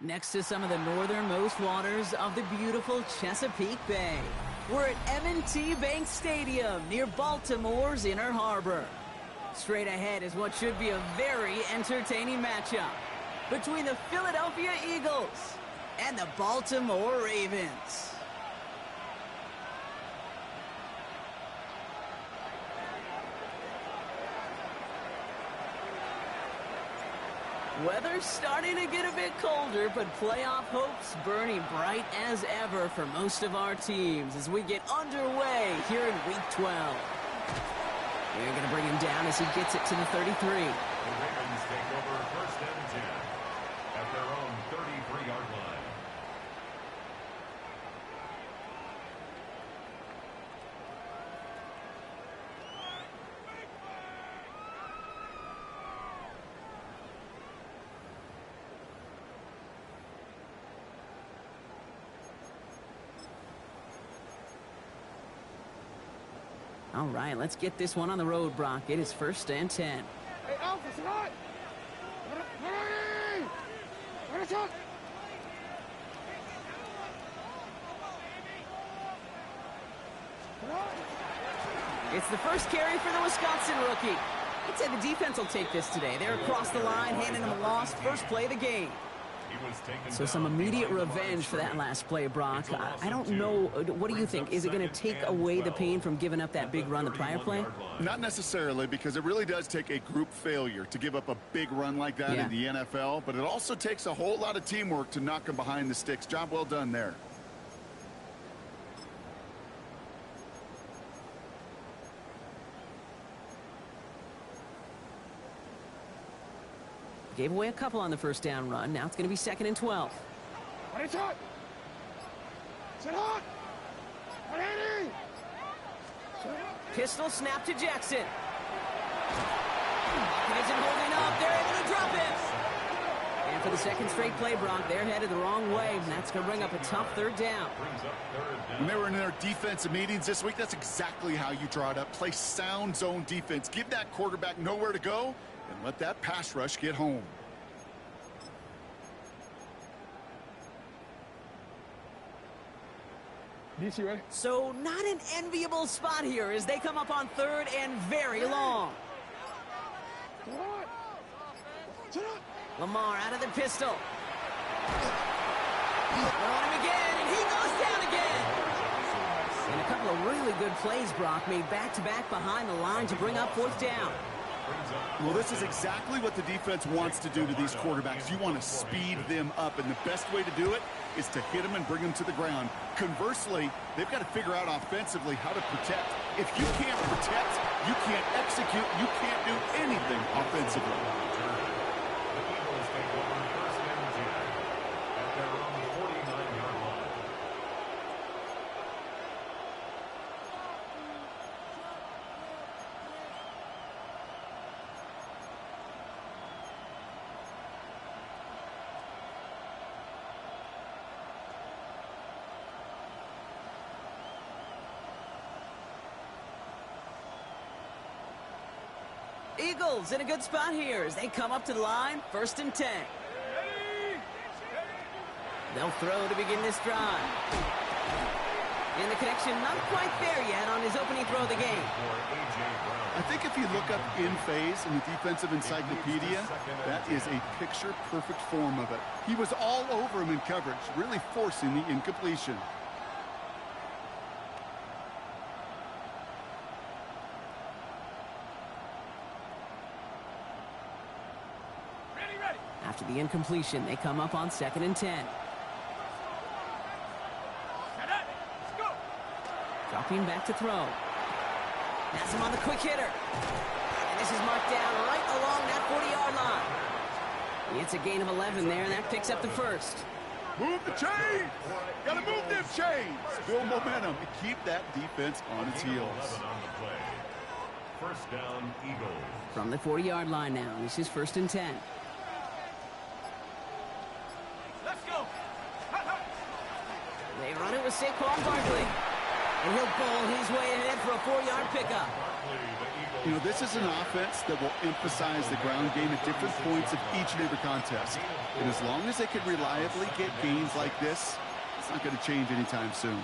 Next to some of the northernmost waters of the beautiful Chesapeake Bay, we're at M&T Bank Stadium near Baltimore's Inner Harbor. Straight ahead is what should be a very entertaining matchup between the Philadelphia Eagles and the Baltimore Ravens. Weather's starting to get a bit colder, but playoff hopes burning bright as ever for most of our teams as we get underway here in Week 12. We're going to bring him down as he gets it to the 33. The Ravens take over first and 10 at their own 33-yard line. All right, let's get this one on the road, Brock. It is first and 10. Hey, Alpha, it's right. It's the first carry for the Wisconsin rookie. I'd say the defense will take this today. They're across the line, handing them a loss. First play of the game. So some immediate revenge for that last play, Brock. I don't know. What do you think? Is it going to take away the pain from giving up that big run the prior play? Not necessarily, because it really does take a group failure to give up a big run like that in the NFL. But it also takes a whole lot of teamwork to knock them behind the sticks. Job well done there. Gave away a couple on the first down run. Now it's going to be second and 12. Pistol snap to Jackson. Isn't holding up. They're able to drop it. And for the second straight play, Brock, they're headed the wrong way, and that's going to bring up a tough third down. When they were in their defensive meetings this week, that's exactly how you draw it up. Play sound zone defense. Give that quarterback nowhere to go, and let that pass rush get home. DC, ready? So not an enviable spot here as they come up on third and very long. Lamar out of the pistol. On him again, and he goes down again. And a couple of really good plays, Brock, made back-to-back behind the line to bring up fourth down. Well, this is exactly what the defense wants to do to these quarterbacks. You want to speed them up, and the best way to do it is to hit them and bring them to the ground. Conversely, they've got to figure out offensively how to protect. If you can't protect, you can't execute, you can't do anything offensively. The Eagles take over first and 10 at their own 49-yard line. Eagles in a good spot here as they come up to the line, first and 10. They'll throw to begin this drive. And the connection not quite there yet on his opening throw of the game. I think if you look up in phase in the defensive encyclopedia, that is a picture-perfect form of it. He was all over him in coverage, really forcing the incompletion. After the incompletion, they come up on second and 10. Dropping back to throw. That's him on the quick hitter. And this is marked down right along that 40-yard line. It's a gain of 11 there, and that picks up the first. Move the chains! Gotta move them chains! Build momentum and keep that defense on its heels. First down, Eagles. From the 40-yard line now, this is first and 10. They run it with Saquon Barkley. And he'll bowl his way ahead for a 4-yard pickup. You know, this is an offense that will emphasize the ground game at different points of each and every contest. And as long as they can reliably get gains like this, it's not going to change anytime soon.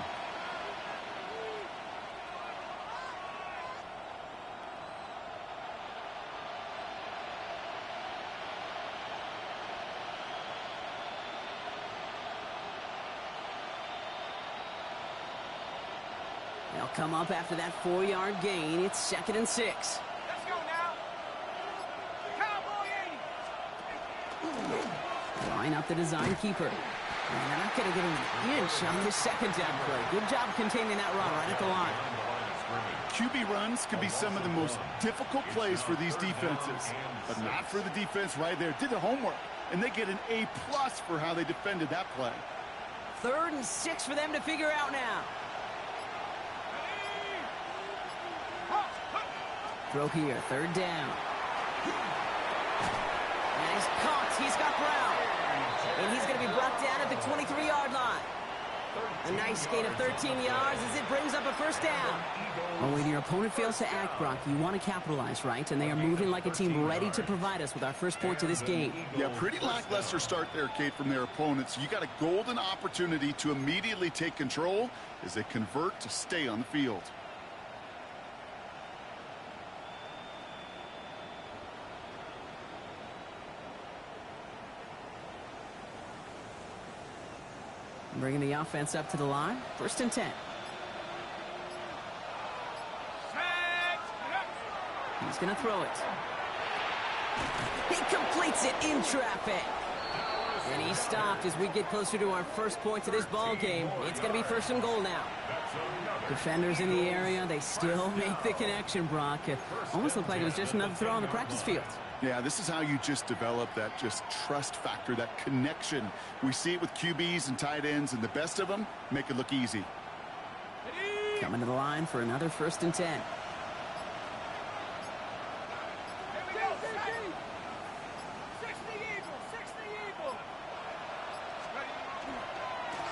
They'll come up after that 4-yard gain. It's 2nd and 6. Let's go now. Cowboy 80. Line up the design keeper. And they're not going to get an inch on this 2nd down play. Good job containing that run right at the line. QB runs can be some of the most difficult plays for these defenses, but not for the defense right there. Did the homework, and they get an A+ for how they defended that play. 3rd and 6 for them to figure out now. Throw here, 3rd down. And he's caught. He's got Brown. And he's going to be brought down at the 23-yard line. A nice gain of 13 yards as it brings up a 1st down. Oh, when your opponent fails to act, Brock, you want to capitalize, right? And they are moving like a team ready to provide us with our first points of this game. Yeah, pretty lackluster start there, Kate, from their opponents. You got a golden opportunity to immediately take control as they convert to stay on the field. Bringing the offense up to the line. 1st and 10. He's going to throw it. He completes it in traffic. And he stopped as we get closer to our first point to this ball game. It's going to be 1st and goal now. Defenders in the area, they still make the connection, Brock. It almost looked like it was just another throw on the practice field. Yeah, this is how you just develop that just trust factor, that connection. We see it with QBs and tight ends, and the best of them make it look easy. Coming to the line for another 1st and 10.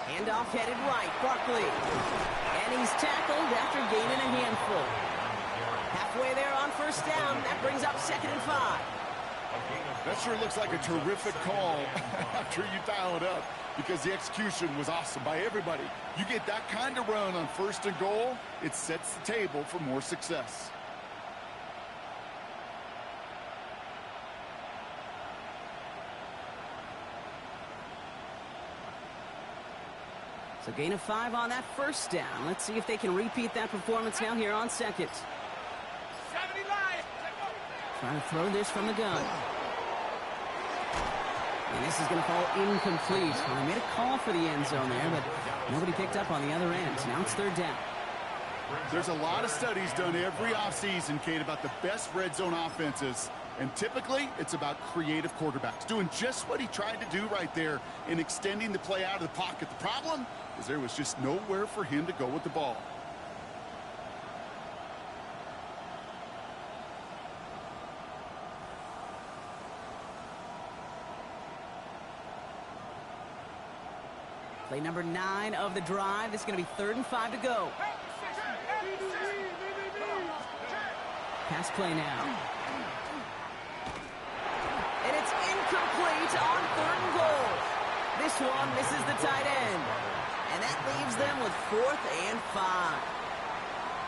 Handoff headed right, Barkley. And he's tackled after gaining a handful. Halfway there on 1st down. That brings up 2nd and 5. That sure looks like a terrific call after you dial it up, because the execution was awesome by everybody. You get that kind of run on 1st and goal, it sets the table for more success. So gain of 5 on that 1st down. Let's see if they can repeat that performance now here on 2nd. Trying to throw this from the gun. And this is going to fall incomplete. Well, they made a call for the end zone there, but nobody picked up on the other end. Now it's 3rd down. There's a lot of studies done every offseason, Kate, about the best red zone offenses. And typically, it's about creative quarterbacks doing just what he tried to do right there in extending the play out of the pocket. The problem is there was just nowhere for him to go with the ball. Play number 9 of the drive. This is going to be 3rd and 5 to go. Pass play now. And it's incomplete on 3rd and goal. This one misses the tight end. And that leaves them with 4th and 5.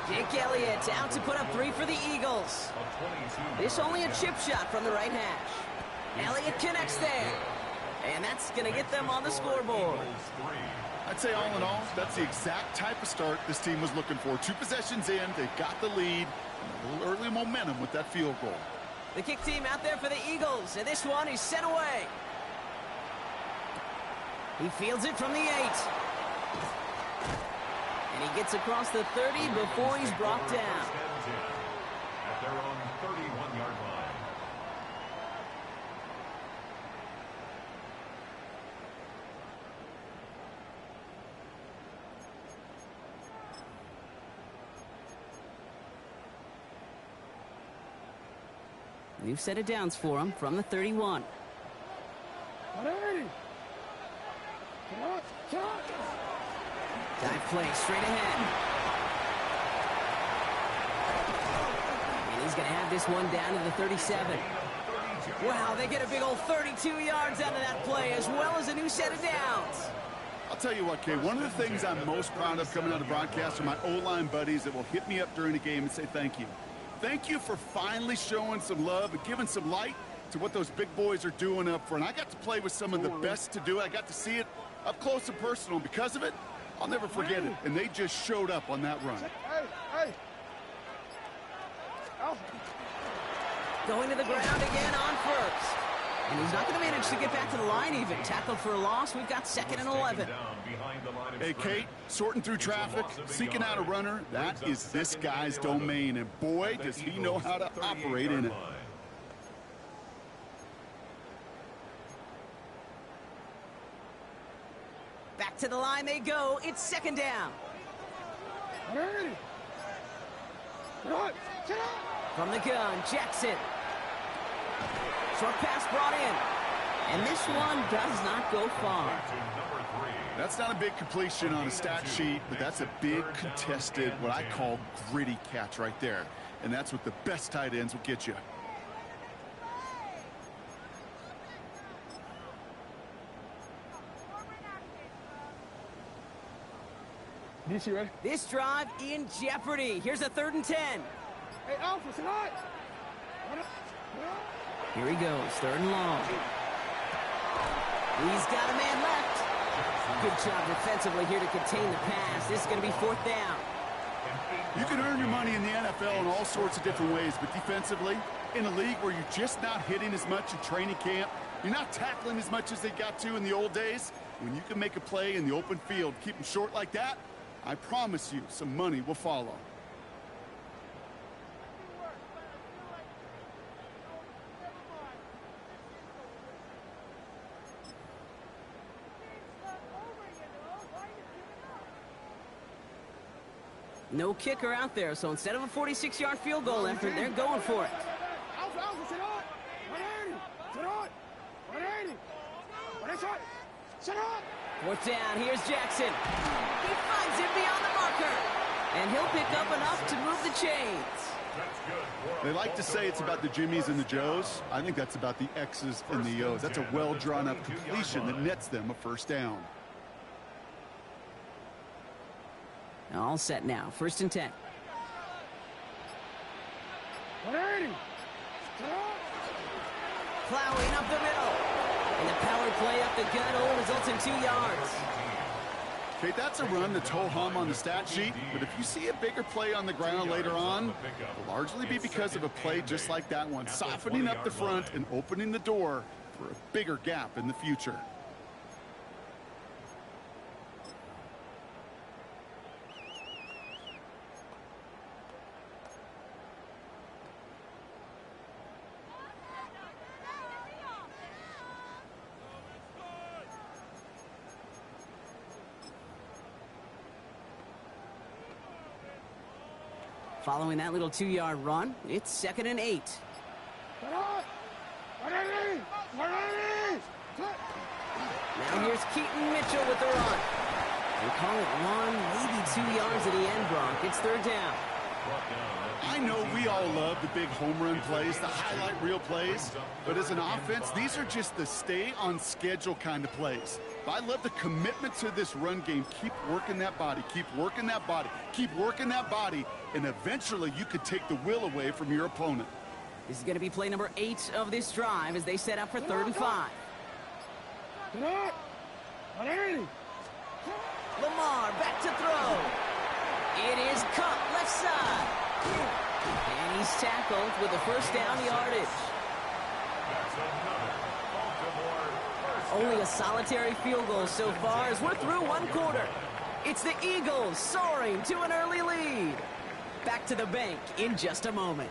Jake Elliott out to put up 3 for the Eagles. This only a chip shot from the right hash. Elliott connects there. And that's going to get them on the scoreboard. I'd say all in all, that's the exact type of start this team was looking for. 2 possessions in, they've got the lead, and a little early momentum with that field goal. The kick team out there for the Eagles, and this one is sent away. He fields it from the 8. And he gets across the 30 before he's brought down. At their own 31-yard line. New set of downs for him from the 31. 180. Come on. Dive play straight ahead. He's going to have this one down to the 37. Wow, they get a big old 32 yards out of that play, as well as a new set of downs. I'll tell you what, Kay, one of the things I'm most proud of coming out of broadcast are my O-line buddies that will hit me up during a game and say thank you. Thank you for finally showing some love and giving some light to what those big boys are doing up front. I got to play with some of the best to do it. I got to see it up close and personal. Because of it, I'll never forget it. And they just showed up on that run. Hey. Going to the ground again on first. And he's not going to manage to get back to the line even. Tackled for a loss. We've got 2nd and 11. Hey, Kate, sorting through traffic, seeking out a runner, that is this guy's domain. And boy, does he know how to operate in it. Back to the line they go. It's 2nd down. From the gun, Jackson. Short pass brought in. And this one does not go far. That's not a big completion on a stat sheet, but that's a big contested, what I call gritty catch right there. And that's what the best tight ends will get you. DC ready? This drive in jeopardy. Here's a 3rd and 10. Hey, Alpha, tonight. Here he goes, 3rd and long. He's got a man left. Good job defensively here to contain the pass. This is going to be 4th down. You can earn your money in the NFL in all sorts of different ways, but defensively, in a league where you're just not hitting as much in training camp, you're not tackling as much as they got to in the old days, when you can make a play in the open field, keep them short like that, I promise you some money will follow. No kicker out there, so instead of a 46-yard field goal effort, they're going for it. Alpha, sit on. 180. Sit on. 180. 4th down, here's Jackson. He finds him beyond the marker. And he'll pick up enough to move the chains. They like to say it's about the Jimmies and the Joes. I think that's about the X's and the O's. That's a well-drawn-up completion that nets them a 1st down. All set now, 1st and 10. 180. Plowing up the middle. And the power play up the gut only results in 2 yards. Okay, that's a run that's ho-hum on the stat sheet, but if you see a bigger play on the ground later on, it'll largely be because of a play just like that one, softening up the front and opening the door for a bigger gap in the future. Following that little 2-yard run, it's 2nd and 8. Now here's Keaton Mitchell with the run. They call it 1, maybe 2 yards at the end, Brock. It's 3rd down. I know we all love the big home run plays, the highlight reel plays, but as an offense, these are just the stay-on-schedule kind of plays. But I love the commitment to this run game. Keep working that body, keep working that body, keep working that body, and eventually you could take the will away from your opponent. This is going to be play number 8 of this drive as they set up for 3rd and 5. Lamar back to throw. It is cut left side. And he's tackled with the 1st down yardage. Only a solitary field goal so far as we're through 1 quarter. It's the Eagles soaring to an early lead. Back to the bank in just a moment.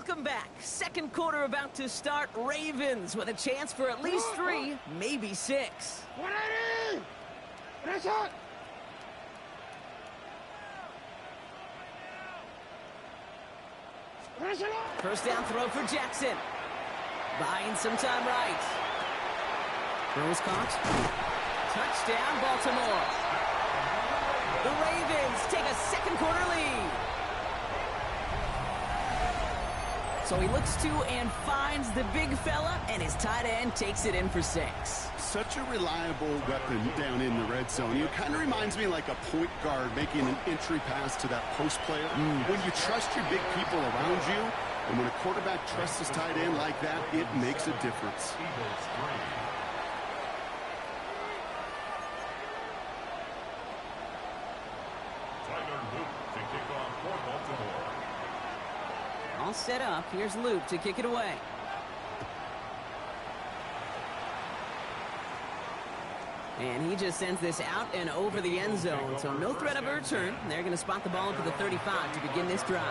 Welcome back. Second quarter about to start. Ravens with a chance for at least 3, maybe 6. 180! Press it! Press it on! First down throw for Jackson. Buying some time right. Throw is caught. Touchdown, Baltimore. The Ravens take a second quarter lead. So he looks to and finds the big fella, and his tight end takes it in for 6. Such a reliable weapon down in the red zone. It kind of reminds me like a point guard making an entry pass to that post player. When you trust your big people around you, and when a quarterback trusts his tight end like that, it makes a difference. Eagles 3. Tyler Luke to kick off for Baltimore. All set up. Here's Luke to kick it away. And he just sends this out and over the end zone, so no threat of a return. They're going to spot the ball up to the 35 to begin this drive.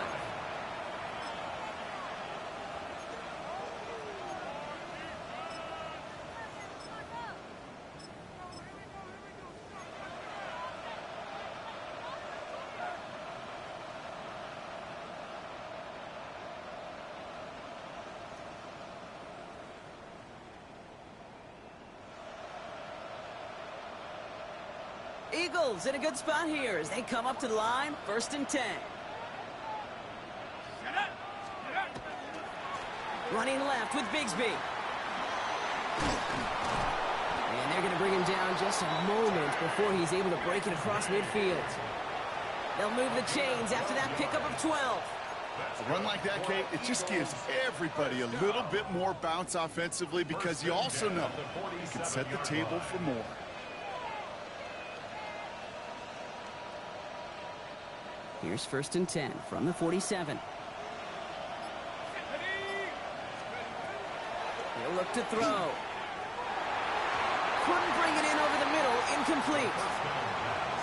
Eagles in a good spot here as they come up to the line, 1st and 10. Running left with Bigsby. And they're going to bring him down just a moment before he's able to break it across midfield. They'll move the chains after that pickup of 12. A run like that, Kate, it just gives everybody a little bit more bounce offensively because you also know you can set the table for more. Here's 1st and 10 from the 47. He'll look to throw. Couldn't bring it in over the middle. Incomplete.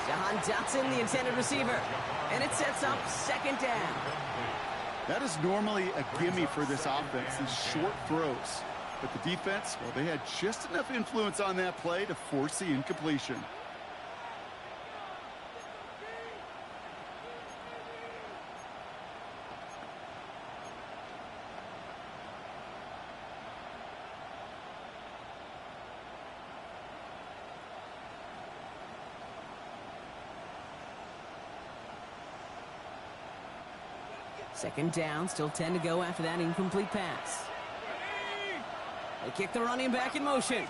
Jahan Dotson, the intended receiver. And it sets up 2nd down. That is normally a gimme for this offense, these short throws. But the defense, well, they had just enough influence on that play to force the incompletion. Second down, still 10 to go after that incomplete pass. They kick the running back in motion.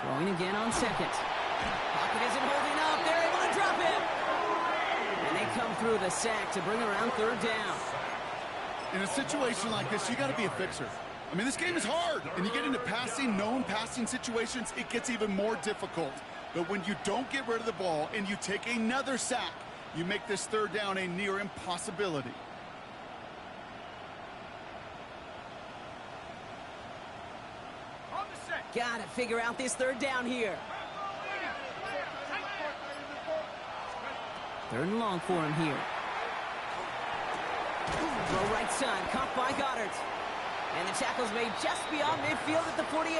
Throwing again on 2nd. Pocket isn't holding up. They're able to drop him. And they come through the sack to bring around 3rd down. In a situation like this, you got to be a fixer. I mean, this game is hard, and you get into known passing situations, it gets even more difficult. But when you don't get rid of the ball and you take another sack, you make this 3rd down a near impossibility. Gotta figure out this 3rd down here. 3rd and long for him here. Throw right side, caught by Goddard. And the tackle's made just beyond midfield at the 48.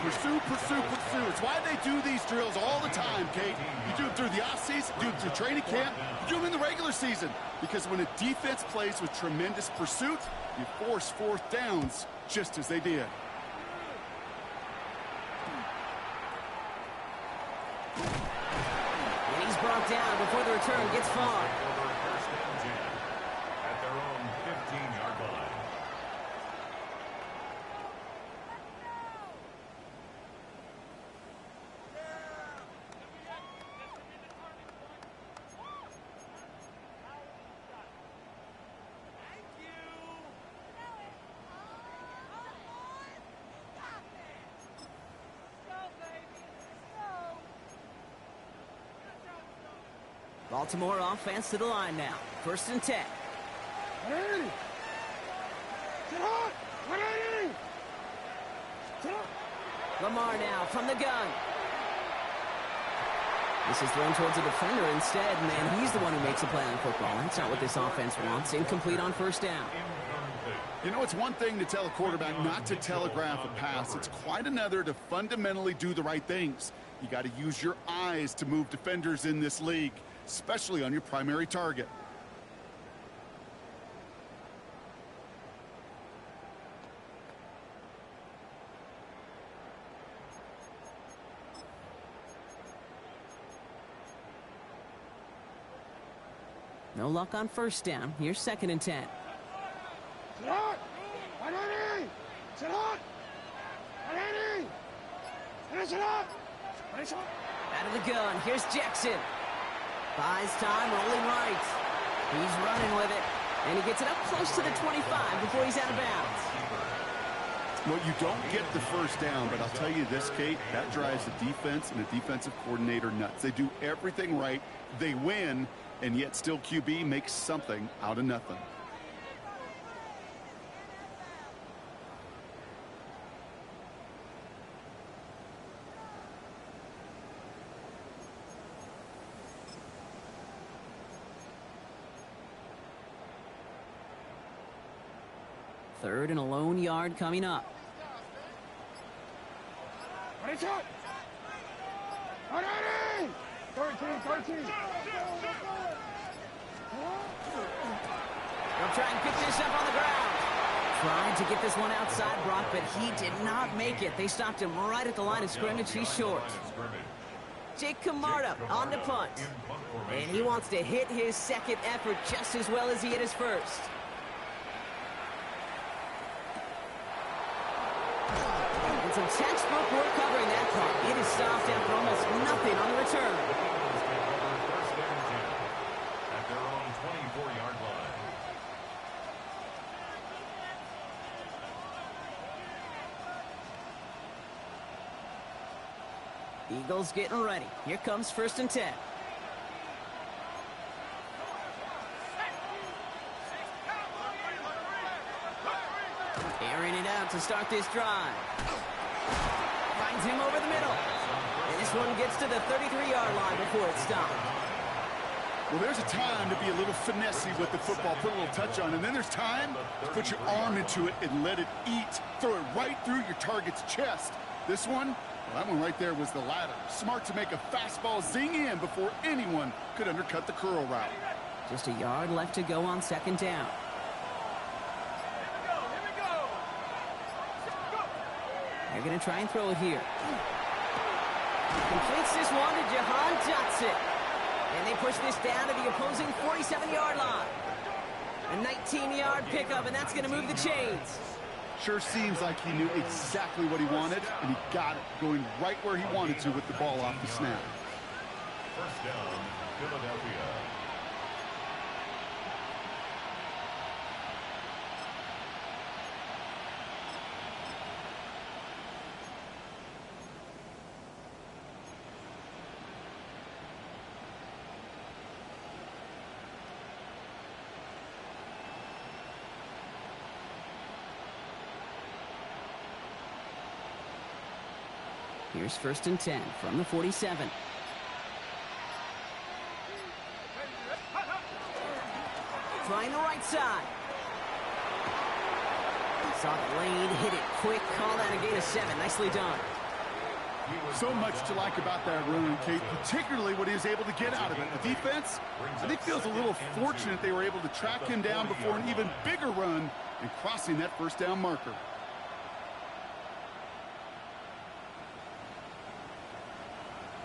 Pursue, pursue, pursue. It's why they do these drills all the time, Kate. You do it through the offseason, you do it through training camp, you do them in the regular season. Because when a defense plays with tremendous pursuit, you force 4th downs just as they did. And he's brought down before the return gets far. First and 10 at their own 15-yard line. Baltimore offense to the line now. 1st and 10. 180! Sit hot! 180! Sit hot! Lamar now from the gun. This is thrown towards a defender instead, and he's the one who makes a play on football. That's not what this offense wants. Incomplete on first down. You know, it's one thing to tell a quarterback not to telegraph a pass. It's quite another to fundamentally do the right things. You got to use your eyes to move defenders in this league, especially on your primary target. No luck on first down. Here's 2nd and 10. Sit on! Ready! Sit on! Ready! Sit on! Ready, sit on! Out of the gun. Here's Jackson. Buys time, rolling right. He's running with it. And he gets it up close to the 25 before he's out of bounds. Well, you don't get the first down, but I'll tell you this, Kate, that drives the defense and the defensive coordinator nuts. They do everything right. They win, and yet still QB makes something out of nothing. Third and a lone yard coming up. Ready, shot! Ready! 13. They'll try and pick this up on the ground. Tried to get this one outside, Brock, but he did not make it. They stopped him right at the line of scrimmage. He's short. Jake Camarda on the punt. And he wants to hit his second effort just as well as he hit his first. And some textbook work covering that punt. It is stopped after almost nothing on the return. At their own 24-yard line. Eagles getting ready. Here comes 1st and 10. Airing it out to start this drive. Finds him over the middle. And this one gets to the 33-yard line before it's stopped. Well, there's a time to be a little finessey with the football, put a little touch on, and then there's time to put your arm into it and let it eat. Throw it right through your target's chest. This one, well, that one right there was the latter. Smart to make a fastball zing in before anyone could undercut the curl route. Just a yard left to go on 2nd down. They're going to try and throw it here. Completes this one to Jahan Dotson. And they push this down to the opposing 47-yard line. A 19-yard pickup, and that's going to move the chains. Sure seems like he knew exactly what he wanted, and he got it, going right where he wanted to with the ball off the snap. First down, Philadelphia. Here's 1st and 10 from the 47. Trying the right side. Saw the lane, hit it quick, call that a gain of 7. Nicely done. So much to like about that run, Kate, particularly what he was able to get out of it. The defense, I think, feels a little fortunate they were able to track him down before an even bigger run and crossing that first down marker.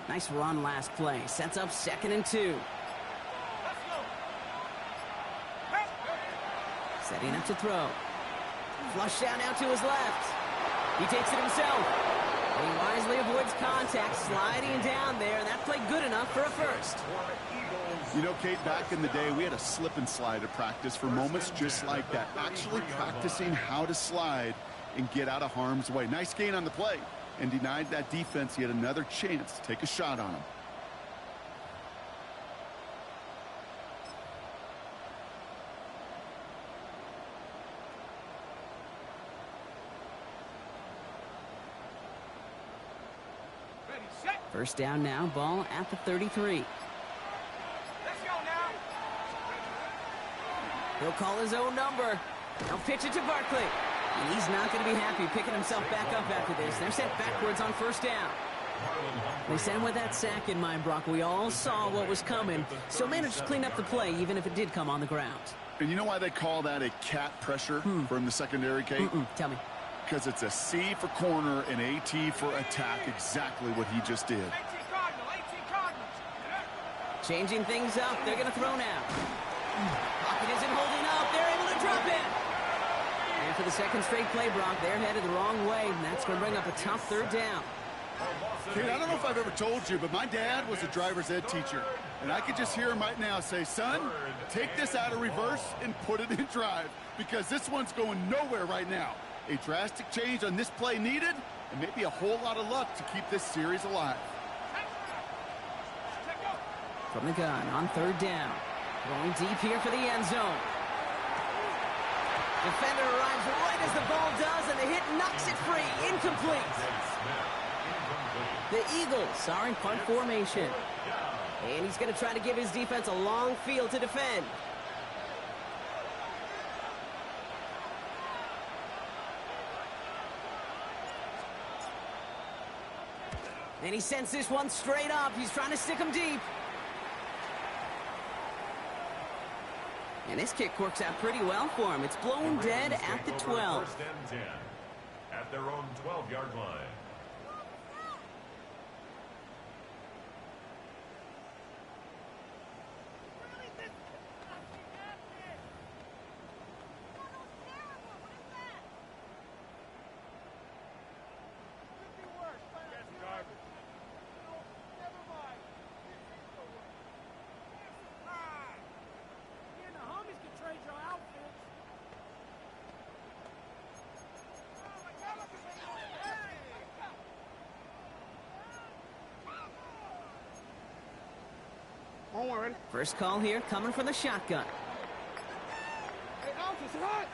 Nice run last play. Sets up 2nd and 2. Setting up to throw. Flush down now to his left. He takes it himself. And he wisely avoids contact, sliding down there, and that played good enough for a first. You know, Kate, back in the day, we had a slip and slide at practice for moments just like that. Actually practicing how to slide and get out of harm's way. Nice gain on the play, and denied that defense yet another chance to take a shot on him. Ready, set. First down now, ball at the 33. Let's go now. He'll call his own number. He'll pitch it to Barkley. And he's not going to be happy picking himself back up after this. They're sent backwards on first down. They sent him with that sack in mind, Brock. We all saw what was coming. Still managed to clean up the play, even if it did come on the ground. And you know why they call that a cat pressure from the secondary, Kate? Tell me. Because it's a C for corner and a T for attack, exactly what he just did. 18 Cardinals. Changing things up. They're going to throw now. Pocket isn't holding up. They're able to drop it. And for the second straight play, Brock, they're headed the wrong way. And that's going to bring up a tough third down. Kate, I don't know if I've ever told you, but my dad was a driver's ed teacher. And I could just hear him right now say, son, take this out of reverse and put it in drive. Because this one's going nowhere right now. A drastic change on this play needed, and maybe a whole lot of luck to keep this series alive. From the gun on third down. Going deep here for the end zone. Defender arrives right as the ball does, and the hit knocks it free. Incomplete. The Eagles are in punt formation. And he's going to try to give his defense a long field to defend. And he sends this one straight up. He's trying to stick him deep. And this kick works out pretty well for him. It's blown dead at the 12. First and 10 at their own 12-yard line. First call here coming from the shotgun. Hey, Alpha, sit hot.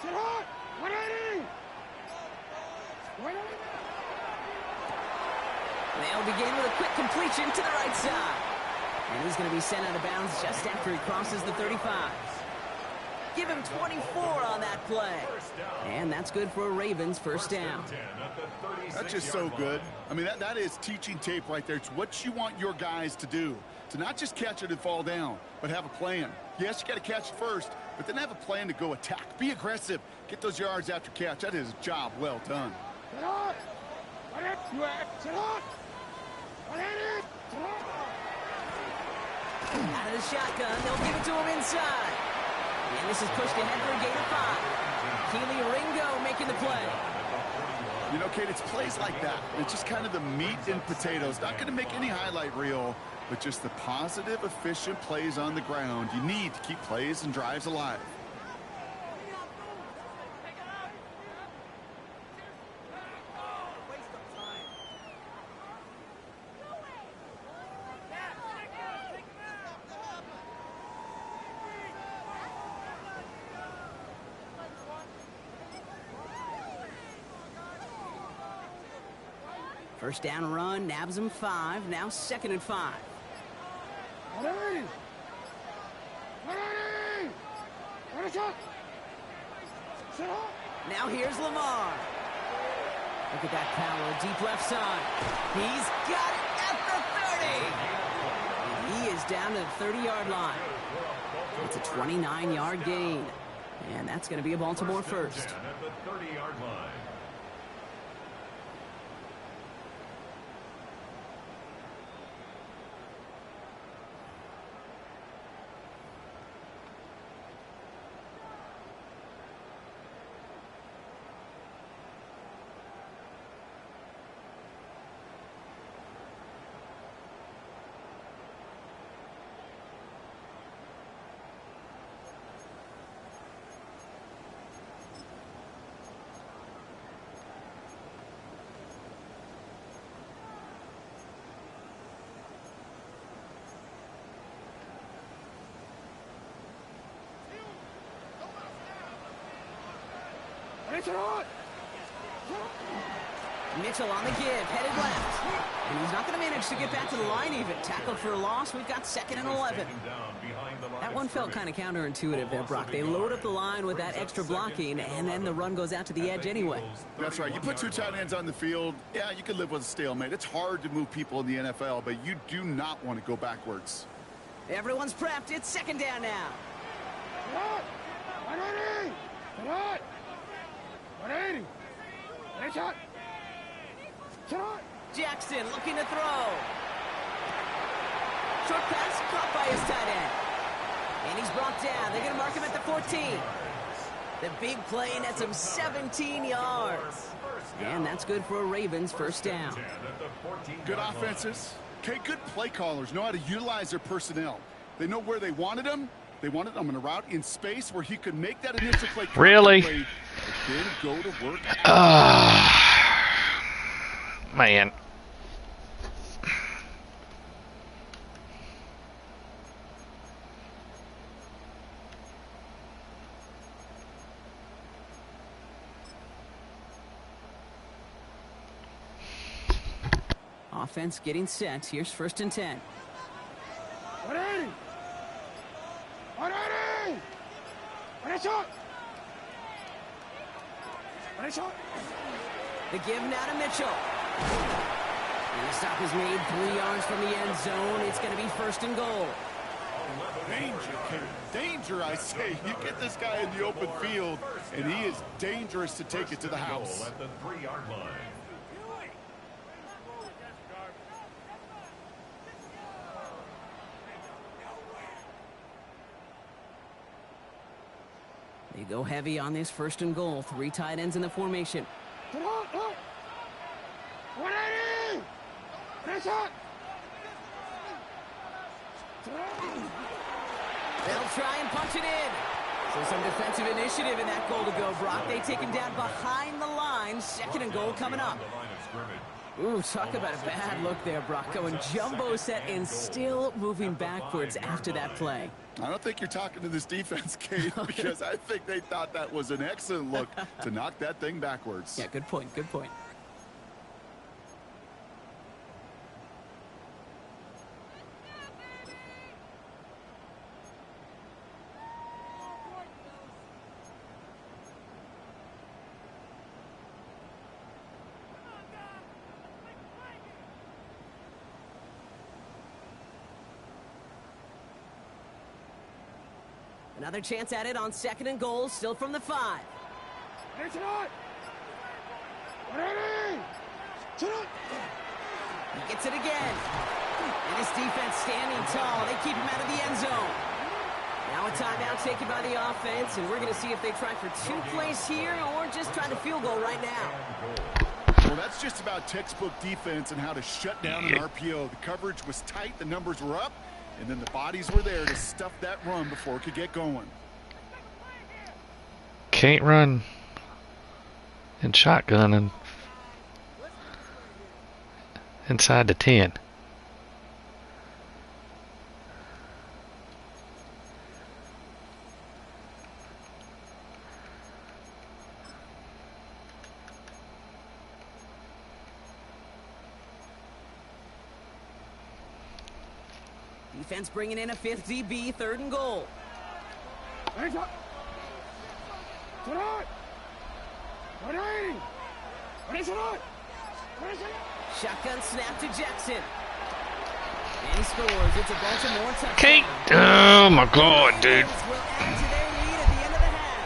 Sit hot. 180. 180. They'll begin with a quick completion to the right side. And he's going to be sent out of bounds just after he crosses the 35. Give him 24 on that play. And that's good for a Ravens first down. That's just so good. I mean, that is teaching tape right there. It's what you want your guys to do. To not just catch it and fall down, but have a plan. Yes, you got to catch it first, but then have a plan to go attack. Be aggressive. Get those yards after catch. That is a job well done. Sit hot. Sit hot. 180. Sit hot. Out of the shotgun, they'll give it to him inside. And this is pushed ahead for a gain of 5. Keely Ringo making the play. You know, Kate, it's plays like that. It's just kind of the meat and potatoes. Not going to make any highlight reel, but just the positive, efficient plays on the ground. You need to keep plays and drives alive. First down run, nabs him 5. Now 2nd and 5. 180. 180. What a shot. Sit hot. Now here's Lamar. Look at that power, deep left side. He's got it at the 30. And he is down to the 30-yard line. It's a 29-yard gain. And that's going to be a Baltimore first. At the 30-yard line. Sit hot. Mitchell on the give, headed left. And he's not going to manage to get back to the line even. Tackled for a loss. We've got 2nd and 11. That one felt kind of counterintuitive there, Brock. They load up the line with that extra blocking, and then the run goes out to the edge anyway. That's right. You put 2 tight ends on the field, yeah, you can live with a stalemate. It's hard to move people in the NFL, but you do not want to go backwards. Everyone's prepped. It's 2nd down now. 180! 180! Headshot! Jackson looking to throw. Short pass caught by his tight end. And he's brought down. They're going to mark him at the 14. The big play nets him 17 yards. And that's good for a Ravens 1st down. Good offenses. Okay, good play callers know how to utilize their personnel. They know where they wanted them. They wanted them in a route in space where he could make that initial play. Really? Then go to work. Man. Offense getting set. Here's 1st and 10. 180! 180! Headshot! Headshot! The give now to Mitchell. And the stop is made 3 yards from the end zone. It's going to be 1st and goal. Danger, kid. Danger, I say. You get this guy in the open field, and he is dangerous to take it to the house. At the 3-yard line. They go heavy on this 1st and goal. 3 tight ends in the formation. 180! Headshot! They'll try and punch it in. So some defensive initiative in that goal to go, Brock. They take him down behind the line. 2nd and goal coming up. Ooh, talk about a bad look there, Brock. Going jumbo set and still moving backwards after that play. I don't think you're talking to this defense, Kate, because I think they thought that was an excellent look to knock that thing backwards. Yeah, good point, good point. Another chance at it on 2nd and goal, still from the 5. Headshot! 180! He gets it again. And his defense standing tall. They keep him out of the end zone. Now a timeout taken by the offense, and we're going to see if they try for 2 plays here or just try the field goal right now. Well, that's just about textbook defense and how to shut down an RPO. The coverage was tight, the numbers were up, and then the bodies were there to stuff that run before it could get going. Can't run in shotgun and inside the 10. Defense bringing in a 5th DB, 3rd and goal. Headshot! 180! Headshot! Shotgun snap to Jackson. And he scores. It's a Baltimore touchdown. Kate! Oh my God, dude. Will add to their lead at the end of the half.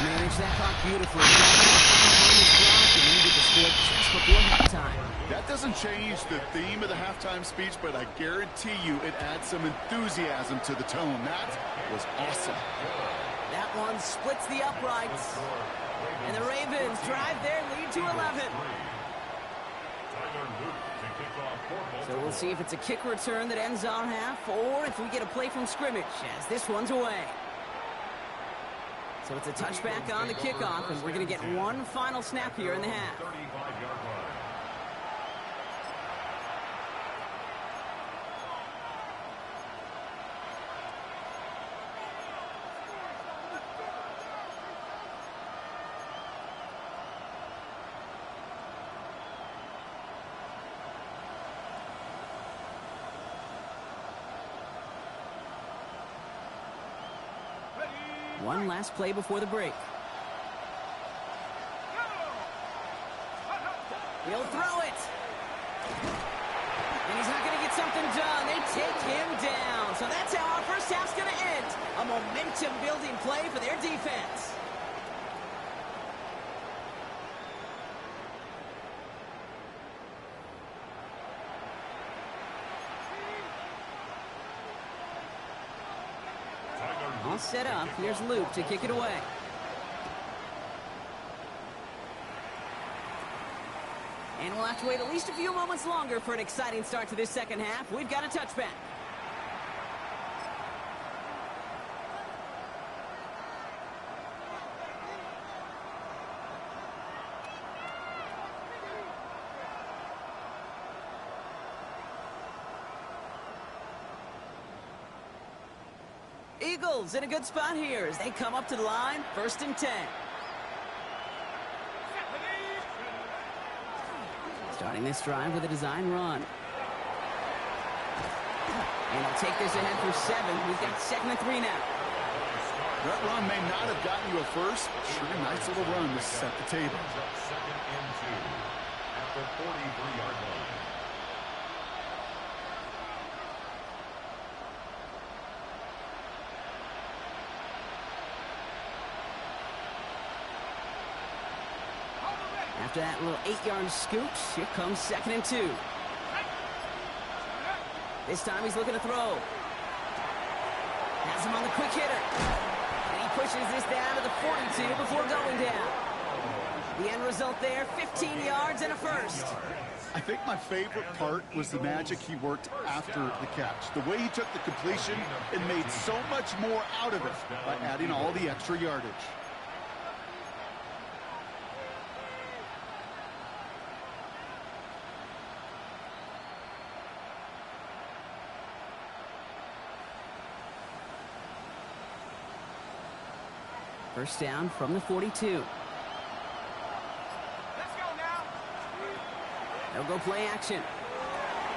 Managed that clock beautifully. And then get the score just before halftime. That doesn't change the theme of the halftime speech, but I guarantee you it adds some enthusiasm to the tone. That was awesome. That one splits the uprights. And the Ravens drive their lead to 11. So we'll see if it's a kick return that ends on half or if we get a play from scrimmage as this one's away. So it's a touchback on the kickoff, and we're going to get one final snap here in the half. One last play before the break. He'll throw it. And he's not going to get something done. They take him down. So that's how our first half's going to end. A momentum-building play for their defense. All set up. Here's Luke to kick it away. And we'll have to wait at least a few moments longer for an exciting start to this second half. We've got a touchback. Eagles in a good spot here as they come up to the line, 1st and 10. Starting this drive with a design run. And he'll take this ahead for 7. We've got 2nd and 3 now. That run may not have gotten you a first, but sure, nice little run to set the table. 2nd and 2 at the 43-yard line. After that little 8-yard scooch, here comes 2nd and 2. This time he's looking to throw. Has him on the quick hitter. And he pushes this down to the 42 before going down. The end result there, 15 yards and a first. I think my favorite part was the magic he worked after the catch. The way he took the completion and made so much more out of it by adding all the extra yardage. First down from the 42. Let's go now. They'll go play action.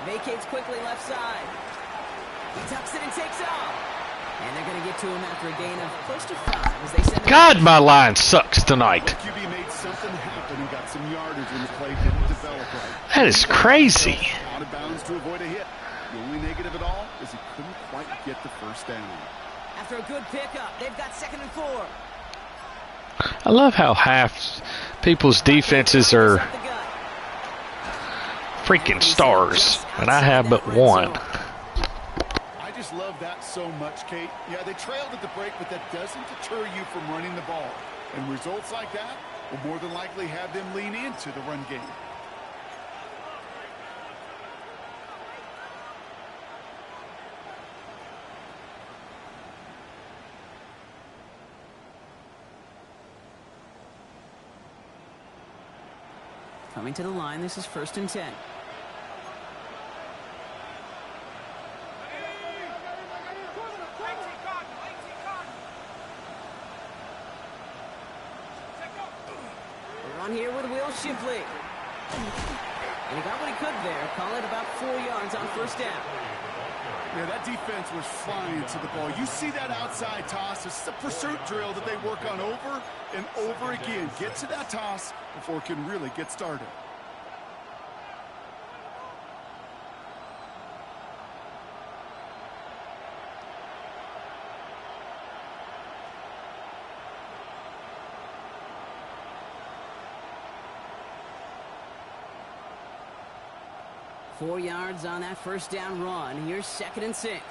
Vacates quickly left side. He tucks it and takes off. And they're going to get to him after a gain of close to 5 as they send him. God, my line sucks tonight. QB made something happen and got some yardage when the play didn't develop right. That is crazy. Out of bounds to avoid a hit. The only negative at all is he couldn't quite get the first down. After a good pickup, they've got 2nd and 4. I love how half people's defenses are freaking stars, and I have but one. I just love that so much, Kate. Yeah, they trailed at the break, but that doesn't deter you from running the ball. And results like that will more than likely have them lean into the run game. Coming to the line, this is 1st and 10. We're on here with Will Shipley. And he got what he could there. Call it about 4 yards on 1st down. Yeah, that defense was flying to the ball. You see that outside toss. This is a pursuit drill that they work on over and over again. Get to that toss before it can really get started. Four yards on that first down run. Here's 2nd and 6. Here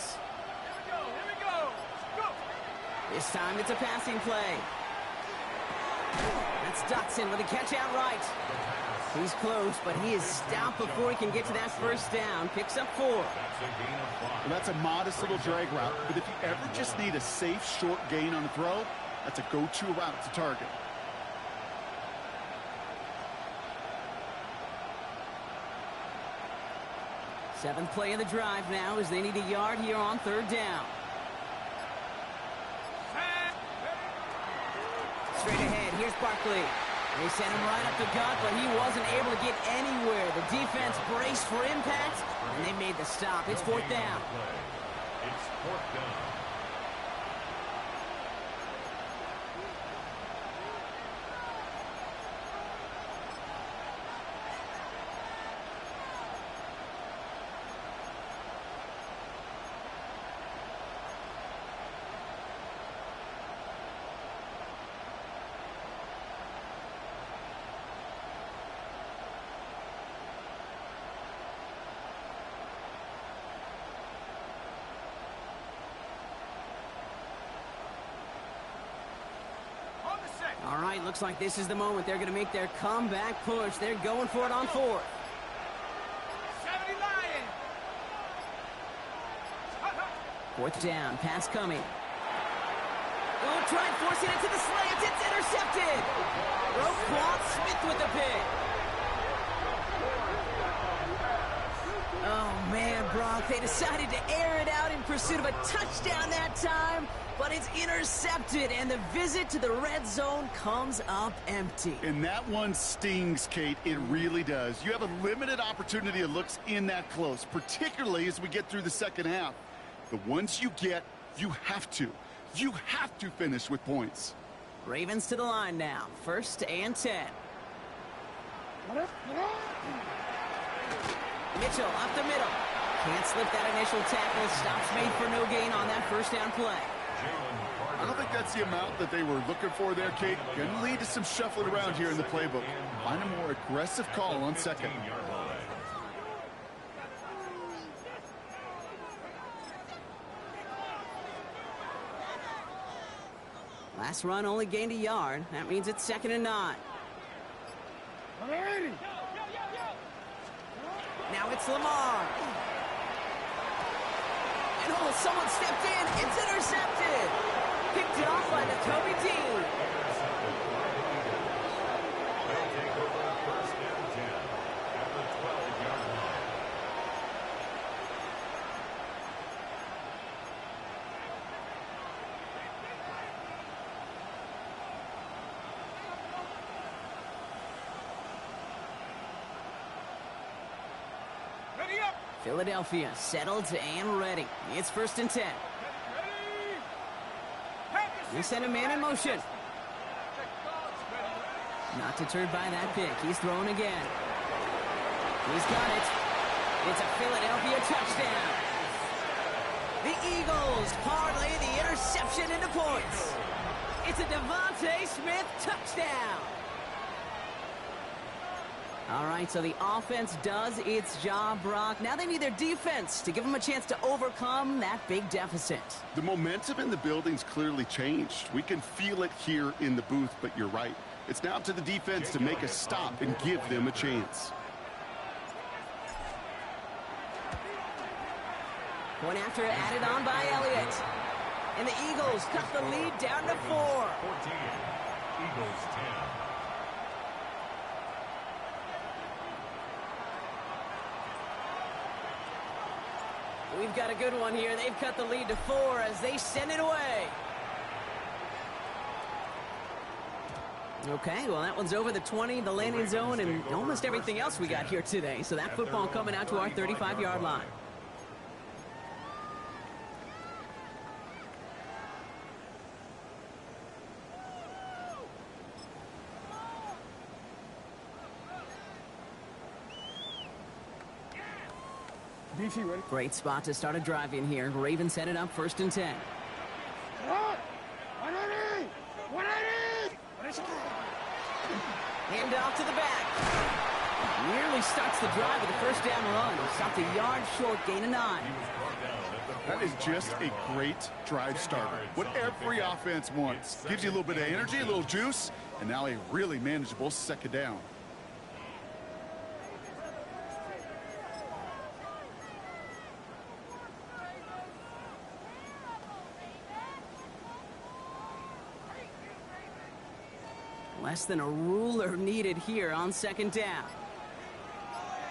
we go. Go. This time it's a passing play. That's Dotson with a catch out right. He's close, but he is stopped before he can get to that first down. Picks up 4. Well, that's a modest little drag route, but if you ever just need a safe, short gain on a throw, that's a go-to route to target. Seventh play of the drive now as they need a yard here on 3rd down. Straight ahead, here's Barkley. They sent him right up the gut, but he wasn't able to get anywhere. The defense braced for impact, and they made the stop. It's 4th down. It's 4th down. looks like this is the moment they're going to make their comeback push. They're going for it on fourth. 70 Lions. Fourth down, pass coming. Oh, tried forcing it to the slants. It's intercepted. Roquan Smith with the pick. Oh, man, Brock, they decided to air it out in pursuit of a touchdown that time, but it's intercepted, and the visit to the red zone comes up empty. And that one stings, Kate. It really does. You have a limited opportunity that looks in that close, particularly as we get through the second half. The ones you get, you have to finish with points. Ravens to the line now, 1st and 10. Mitchell up the middle. Can't slip that initial tackle. Stops made for no gain on that first down play. I don't think that's the amount that they were looking for there, Kate. Going to lead to some shuffling around here in the playbook. Find a more aggressive call on second. Last run only gained a yard. That means it's 2nd and 9. Now it's Lamar. And oh, someone stepped in. It's intercepted. Picked off by the Toby team. They'll take over 1st and 10 at the 12-yard line. Ready up. Philadelphia settled and ready. It's 1st and 10. They send a man in motion. Not deterred by that pick. He's thrown again. He's got it. It's a Philadelphia touchdown. The Eagles parlay the interception into points. It's a Devontae Smith touchdown. All right, so the offense does its job, Brock. Now they need their defense to give them a chance to overcome that big deficit. The momentum in the building's clearly changed. We can feel it here in the booth, but you're right. It's now to the defense to make a stop and give them a chance. Point after added on by Elliott. And the Eagles cut the lead down to 4. 14. Eagles 10. We've got a good one here. They've cut the lead to 4 as they send it away. Okay, well, that one's over the 20, the landing zone, and almost everything else we got here today. So that football coming out to our 35-yard line. DC ready. Great spot to start a drive in here. Ravens headed up 1st and 10. 180! 180! Hand off to the back. Nearly starts the drive with a first down run. Stopped a yard short, gain of 9. That is just a great drive starter. What every offense wants. Gives you a little bit of energy, a little juice, and now a really manageable second down. Less than a ruler needed here on 2nd down.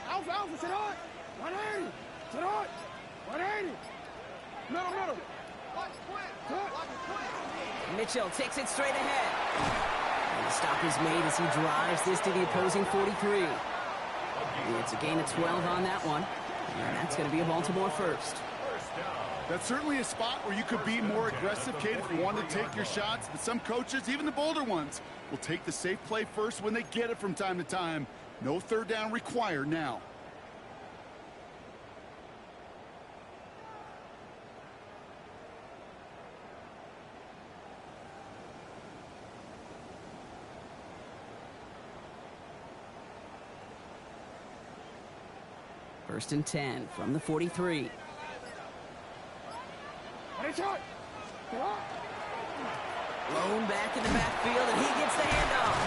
Alpha, sit on. 180. Sit on. 180. Middle. Mitchell takes it straight ahead. And the stop is made as he drives this to the opposing 43. It's a gain of 12 on that one. And that's going to be a Baltimore first. That's certainly a spot where you could be more aggressive, Kate, if you want to take your shots. But some coaches, even the bolder ones, will take the safe play first when they get it from time to time. No third down required now. First and 10 from the 43. Blown back in the backfield, and he gets the handoff.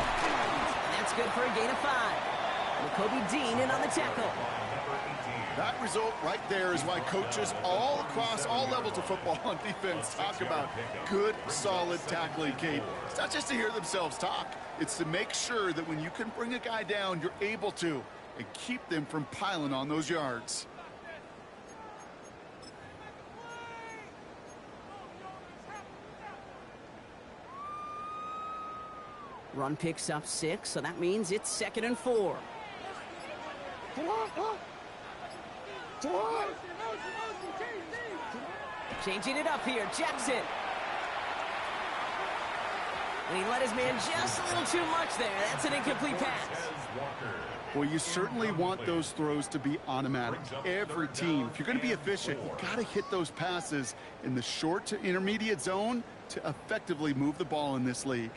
And that's good for a gain of 5. Kobe Dean in on the tackle. That result right there is why coaches all across all levels of football on defense talk about good, solid tackling, Kate. It's not just to hear themselves talk. It's to make sure that when you can bring a guy down, you're able to, and keep them from piling on those yards. Run picks up 6, so that means it's 2nd and 4. Changing it up here, Jackson. And he let his man just a little too much there. That's an incomplete pass. Well, you certainly want those throws to be automatic. Every team, if you're going to be efficient, you've got to hit those passes in the short to intermediate zone to effectively move the ball in this league.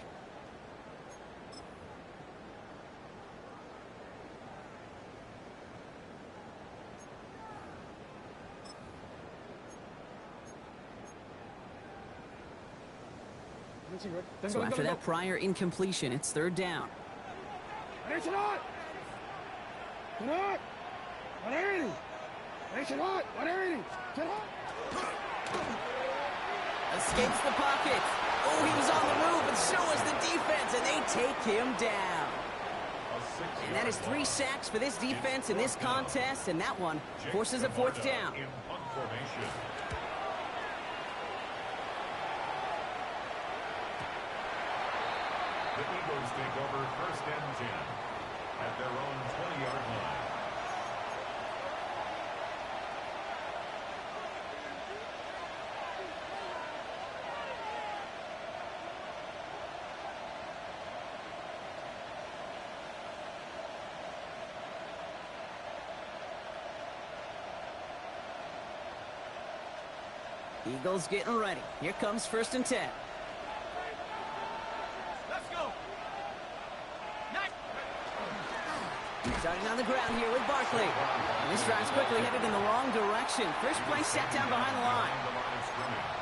So after that prior incompletion, it's 3rd down. Escapes the pocket. Oh, he was on the move, and so was the defense, and they take him down. And that is 3 sacks for this defense in this contest, and that one forces a 4th down. The Eagles take over 1st and 10 at their own 20-yard line. Eagles getting ready. Here comes 1st and 10. Starting on the ground here with Barkley. And this drive's quickly headed in the wrong direction. First play set down behind the line.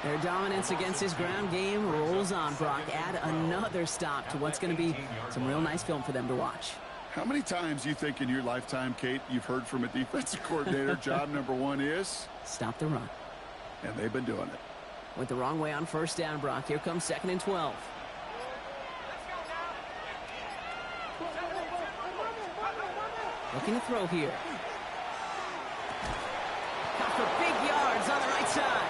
Their dominance against his ground game rolls on, Brock. Add another stop to what's going to be some real nice film for them to watch. How many times do you think in your lifetime, Kate, you've heard from a defensive coordinator, job number 1 is? Stop the run. And they've been doing it. Went the wrong way on 1st down, Brock. Here comes 2nd and 12. Looking to throw here. Got for big yards on the right side.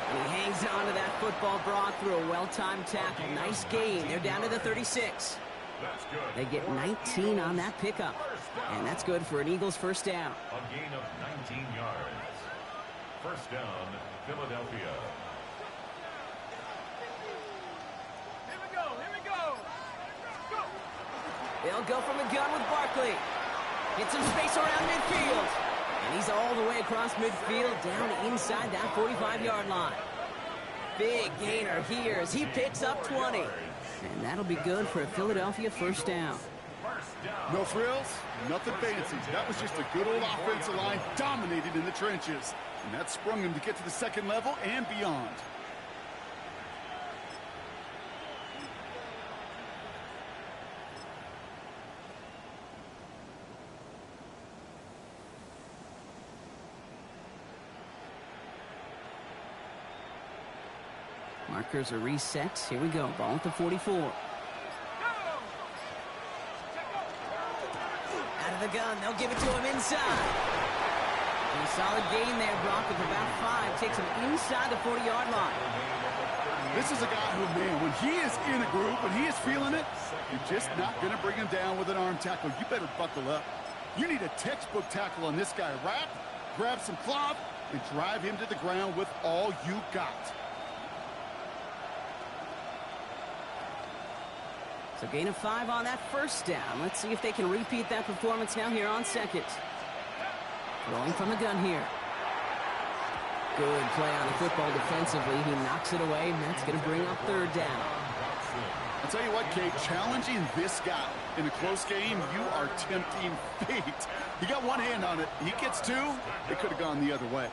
And he hangs on to that football, Brock, through a well-timed tackle. Nice gain. They're down to the 36. They get 19 on that pickup. And that's good for an Eagles 1st down. A gain of 19 yards. 1st down, Philadelphia. Here we go. They'll go from the gun with Barkley. Get some space around midfield. And he's all the way across midfield down inside that 45-yard line. Big gainer here as he picks up 20. And that'll be good for a Philadelphia 1st down. No frills, nothing fancy. That was just a good old offensive line dominated in the trenches. And that sprung him to get to the 2nd level and beyond. Markers are reset. Here we go. Ball at the 44. Out of the gun. They'll give it to him inside. And a solid gain there, Brock, of about 5. Takes him inside the 40-yard line. This is a guy who, man, when he is in a group, when he is feeling it, you're just not going to bring him down with an arm tackle. You better buckle up. You need a textbook tackle on this guy. Wrap, grab some cloth, and drive him to the ground with all you got. So gain of 5 on that 1st down. Let's see if they can repeat that performance now here on 2nd. Throwing from the gun here. Good play on the football defensively. He knocks it away, and that's going to bring up 3rd down. I'll tell you what, Kate, challenging this guy in a close game, you are tempting fate. He got one hand on it. He gets 2. It could have gone the other way.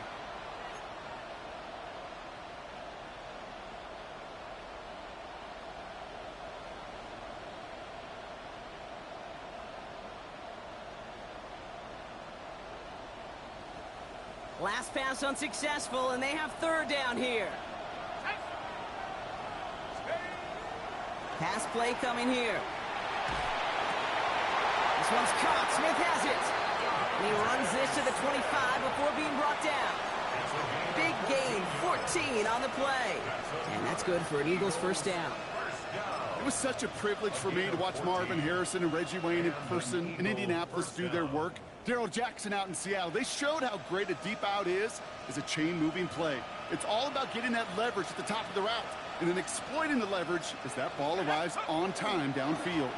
Last pass unsuccessful, and they have third down here. Pass play coming here. This one's caught. Smith has it. And he runs this to the 25 before being brought down. Big gain, 14 on the play. And that's good for an Eagles first down. It was such a privilege for me to watch Marvin Harrison and Reggie Wayne in person in Indianapolis do their work. Darrell Jackson out in Seattle. They showed how great a deep out is as a chain-moving play. It's all about getting that leverage at the top of the route and then exploiting the leverage as that ball arrives on time downfield.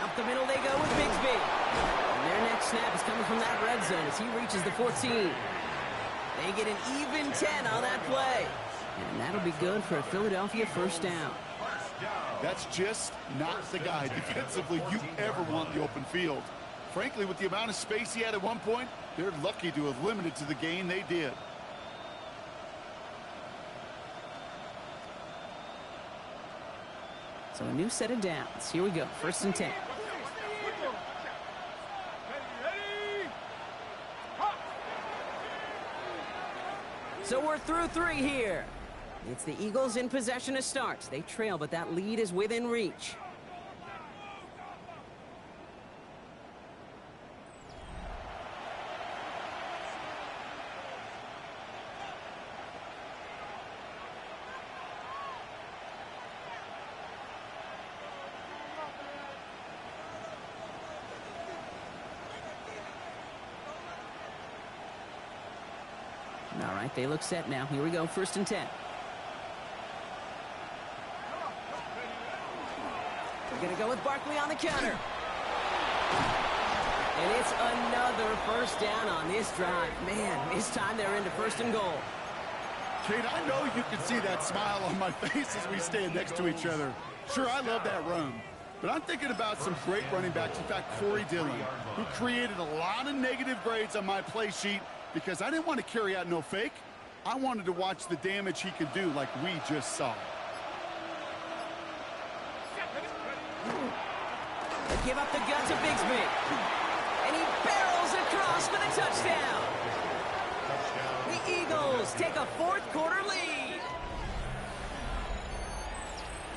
Up the middle they go with Bigsby. And their next snap is coming from that red zone as he reaches the 14. They get an even 10 on that play. And that'll be good for a Philadelphia first down. That's just not the guy defensively you ever want the open field. Frankly, with the amount of space he had at one point, they're lucky to have limited to the gain they did. So a new set of downs. Here we go. First and 10. So we're through 3 here. It's the Eagles in possession to start. They trail, but that lead is within reach. All right, they look set now. Here we go, first and 10. We're going to go with Barkley on the counter. And it's another first down on this drive. Man, this time they're into first and goal. Kate, I know you can see that smile on my face as we stand next to each other. Sure, I love that run. But I'm thinking about some great running backs. In fact, Corey Dillon, who created a lot of negative grades on my play sheet because I didn't want to carry out no fake. I wanted to watch the damage he could do like we just saw. They give up the gun to Bigsby. And he barrels across for the touchdown. The Eagles take a fourth-quarter lead.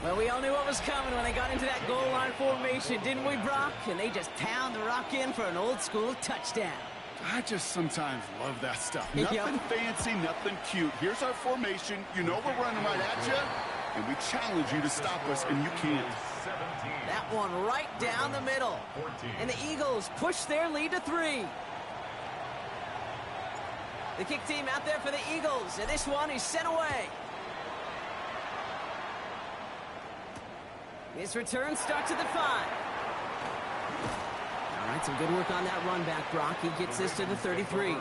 Well, we all knew what was coming when they got into that goal line formation, didn't we, Brock? And they just pound the rock in for an old-school touchdown. I just sometimes love that stuff. Nothing fancy, nothing cute. Here's our formation. You know we're running right at you, and we challenge you to stop us, and you can't. That one right down the middle. And the Eagles push their lead to 3. The kick team out there for the Eagles, and this one is sent away. This return starts at the 5. All right, some good work on that run back, Brock. He gets this to the 33.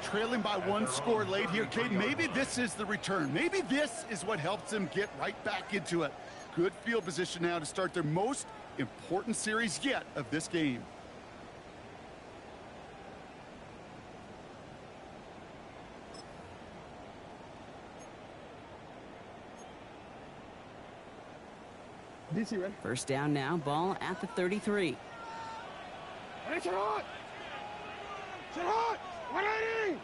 Trailing by 1 score late here, Kate. Maybe this is the return. Maybe this is what helps them get right back into it. Good field position now to start their most important series yet of this game. DC, ready? First down now, ball at the 33. Ready, sit hot! Sit hot! 180!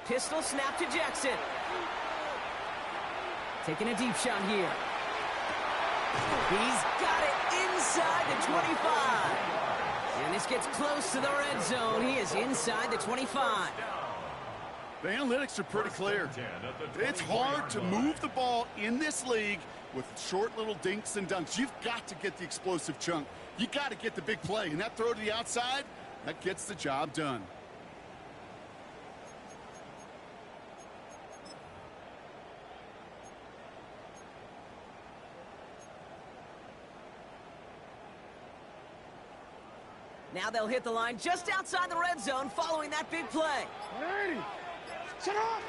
Pistol snap to Jackson. Taking a deep shot here. He's got it inside the 25. And this gets close to the red zone. He is inside the 25. The analytics are pretty clear. It's hard to move the ball in this league with short little dinks and dunks. You've got to get the explosive chunk. You got to get the big play. And that throw to the outside, that gets the job done. Now they'll hit the line just outside the red zone following that big play. 180! Sit hot!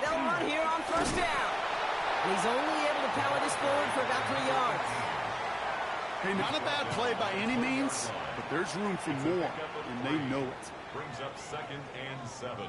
They'll run here on first down. And he's only able to power this forward for about 3 yards. Hey, not a bad play by any means, but there's room for more, and they know it. Brings up 2nd and 7.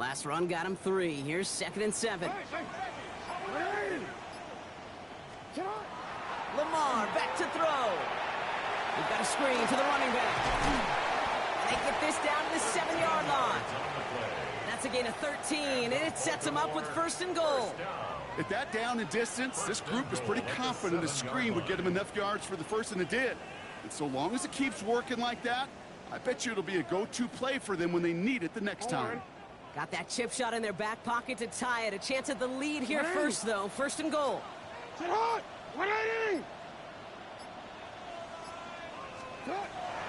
Last run got him 3. Here's 2nd and 7. Lamar back to throw. We've got a screen to the running back. And they get this down to the 7-yard line. That's a gain of 13, and it sets them up with 1st and goal. At that down and distance, this group was pretty confident the screen would get them enough yards for the first, and it did. And so long as it keeps working like that, I bet you it'll be a go-to play for them when they need it the next time. Got that chip shot in their back pocket to tie it. A chance at the lead here first, though. 1st and goal. Sit hot! 180!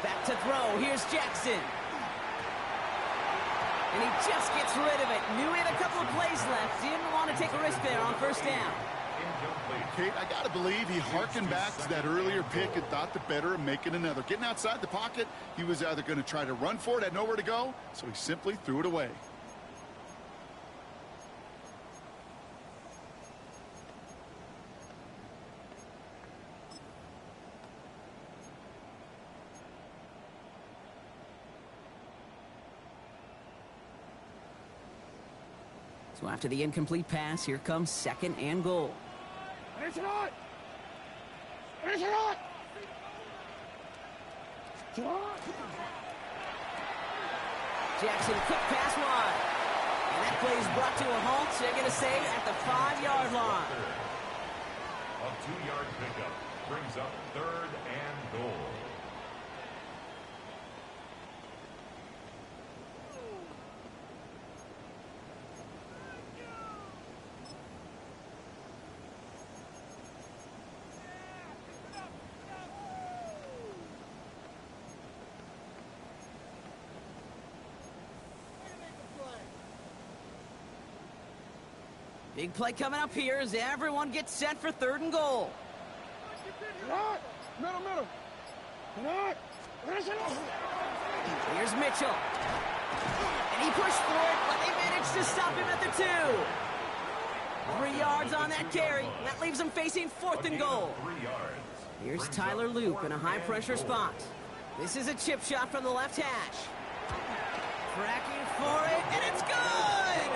Back to throw. Here's Jackson. And he just gets rid of it. Knew he had a couple of plays left. Didn't want to take a risk there on 1st down. Kate, I got to believe he harkened back to that earlier pick and thought the better of making another. Getting outside the pocket, he was either going to try to run for it, had nowhere to go, so he simply threw it away. So after the incomplete pass, here comes 2nd and goal. Jackson, quick pass wide. And that play is brought to a halt. So they're going to say at the 5-yard line. A 2-yard pickup brings up 3rd and goal. Big play coming up here as everyone gets set for 3rd and goal. Middle. Here's Mitchell. And he pushed for it, but they managed to stop him at the 2. 3 yards on that carry. That leaves him facing 4th and goal. 3 yards. Here's Tyler Loop in a high-pressure spot. This is a chip shot from the left hash. Tracking for it, and it's good!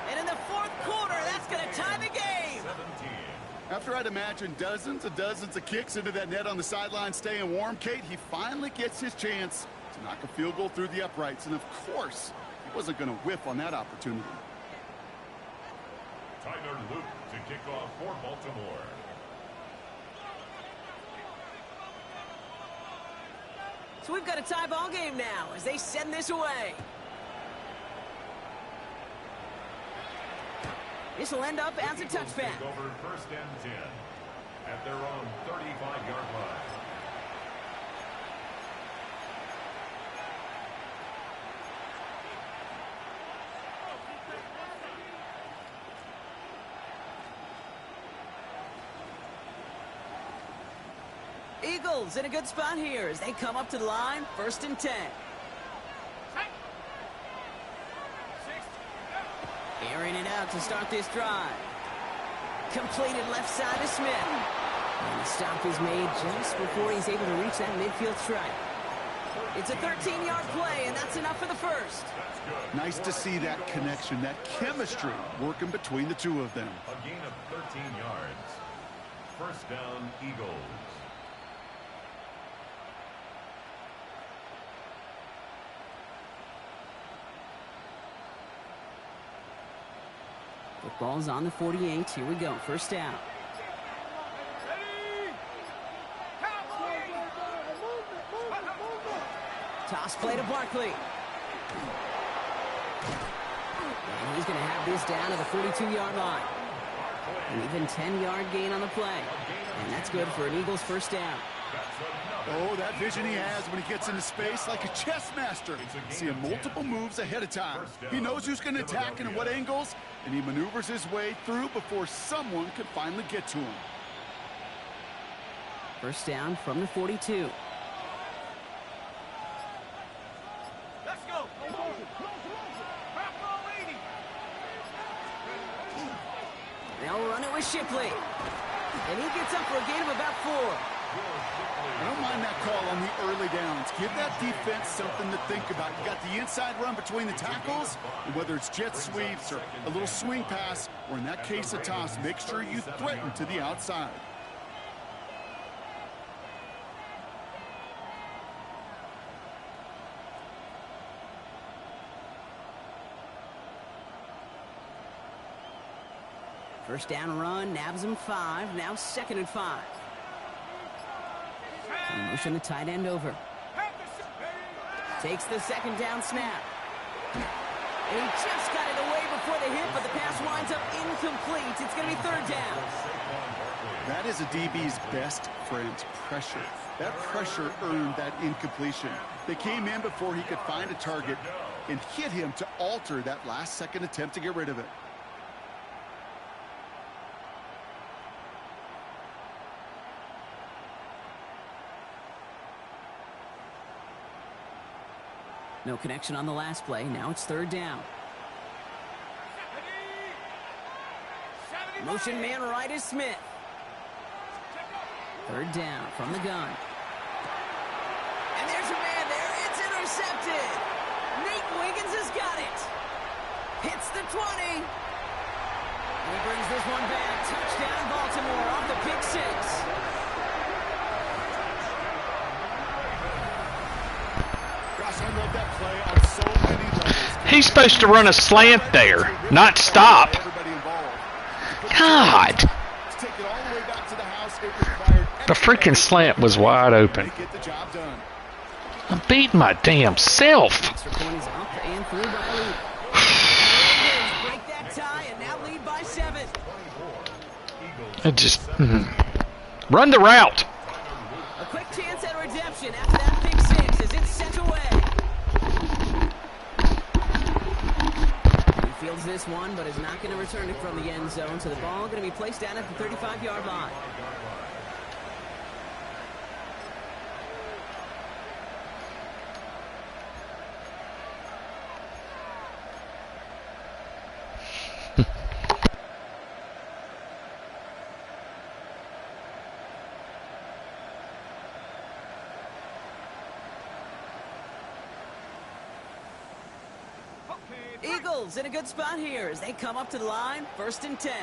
And in the 4th quarter, that's going to tie the game. 17. After I'd imagine dozens of kicks into that net on the sideline staying warm, Kate, he finally gets his chance to knock a field goal through the uprights. And of course, he wasn't going to whiff on that opportunity. Tyler Luke to kick off for Baltimore. So we've got a tie ball game now as they send this away. This will end up as a touchback. Over 1st and 10 at their own 35-yard line. Eagles in a good spot here as they come up to the line, 1st and 10. Airing it out to start this drive. Completed left side to Smith. And the stop is made just before he's able to reach that midfield strike. It's a 13-yard play, and that's enough for the 1st. Nice to see that connection, that chemistry working between the two of them. A gain of 13 yards. 1st down, Eagles. Football's on the 48. Here we go. 1st down. Toss play to Barkley. And he's going to have this down to the 42-yard line. An even 10-yard gain on the play. And that's good for an Eagles 1st down. Oh, that vision he has when he gets into space like a chess master. Seeing multiple moves ahead of time. He knows who's going to attack and in what angles, and he maneuvers his way through before someone can finally get to him. 1st down from the 42. Let's go. They'll run it with Shipley. And he gets up for a gain of about 4. I don't mind that call on the early downs. Give that defense something to think about. You got the inside run between the tackles, and whether it's jet sweeps or a little swing pass, or in that case a toss, make sure you threaten to the outside. First down run, nabs him 5. Now 2nd and 5. Motion the tight end over. Takes the 2nd down snap. And he just got it away before the hit, but the pass winds up incomplete. It's going to be 3rd down. That is a DB's best friend, pressure. That pressure earned that incompletion. They came in before he could find a target and hit him to alter that last-second attempt to get rid of it. No connection on the last play. Now it's 3rd down. Motion man right is Smith. 3rd down from the gun. And there's your man there. It's intercepted. Nate Wiggins has got it. Hits the 20. And he brings this one back. Touchdown Baltimore off the pick 6. I love that play on so many levels. He's supposed to run a slant there, not stop. God. The freaking slant was wide open. I'm beating my damn self. It just run the route. A quick chance at redemption after that pick 6 as it's sent away. He fields this one, but is not going to return it from the end zone, so the ball going to be placed down at the 35-yard line. Eagles in a good spot here as they come up to the line. 1st and 10.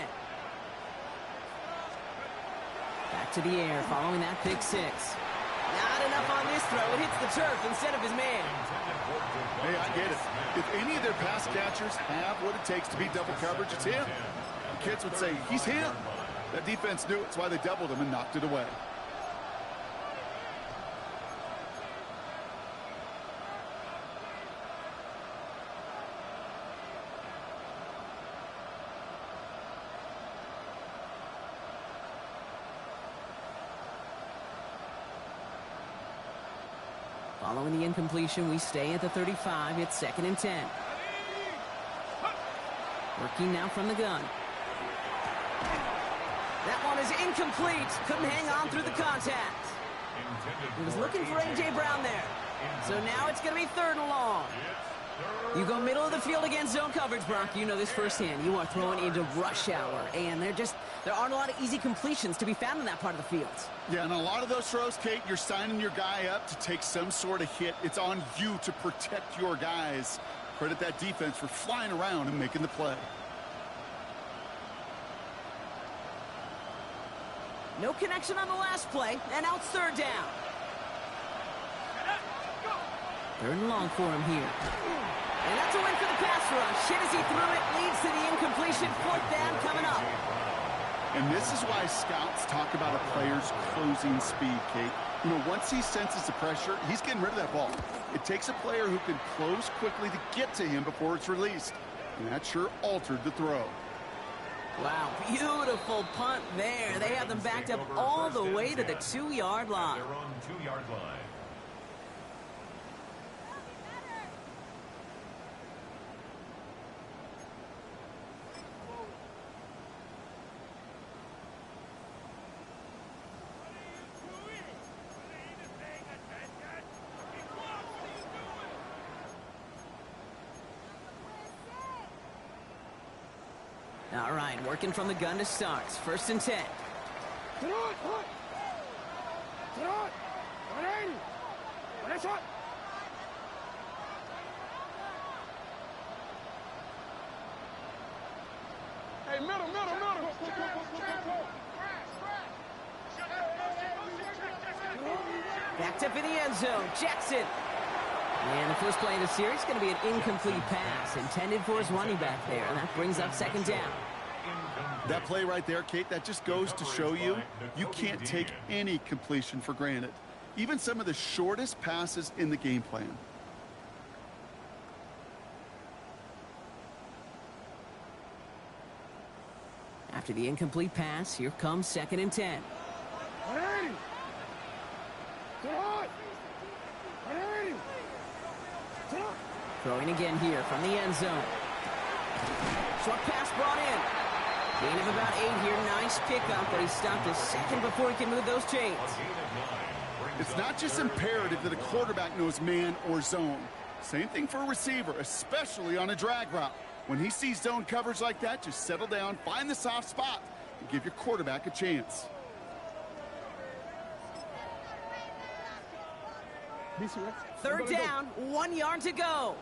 Back to the air following that pick 6. Not enough on this throw. It hits the turf instead of his man. Hey, I get it. If any of their pass catchers have what it takes to beat double coverage, it's him. The kids would say, he's him. That defense knew it. That's why they doubled him and knocked it away. Following the incompletion, we stay at the 35. It's 2nd and 10. Working now from the gun. That one is incomplete. Couldn't hang on through the contact. He was looking for A.J. Brown there. So now it's going to be 3rd and long. You go middle of the field against zone coverage, Brock. You know this firsthand. You are throwing into rush hour, and there aren't a lot of easy completions to be found in that part of the field. Yeah, and a lot of those throws, Kate, you're signing your guy up to take some sort of hit. It's on you to protect your guys. Credit that defense for flying around and making the play. No connection on the last play, and now it's 3rd down. 3rd and long for him here. And that's a win for the pass rush. Hit as he threw it, leads to the incompletion. 4th down coming up. And this is why scouts talk about a player's closing speed, Kate. You know, once he senses the pressure, he's getting rid of that ball. It takes a player who can close quickly to get to him before it's released. And that sure altered the throw. Wow, beautiful punt there. They have them backed up all the way to the 2-yard line. They're on 2-yard line. All right, working from the gun to start. 1st and 10. Throw it. 180. Finish it. Hey, middle. Backed up in the end zone. Jackson. And the first play of the series is going to be an incomplete pass intended for his running back there. And that brings up second down. That play right there, Kate, that just goes to show you can't take any completion for granted. Even some of the shortest passes in the game plan. After the incomplete pass, here comes 2nd and 10. 180. Throw it. 180. Throw it. Throwing again here from the end zone. Short pass brought in. Gain of about 8 here. Nice pickup, but he stopped a second before he can move those chains. It's not just imperative that a quarterback knows man or zone. Same thing for a receiver, especially on a drag route. When he sees zone coverage like that, just settle down, find the soft spot, and give your quarterback a chance. Third down, 1 yard to go.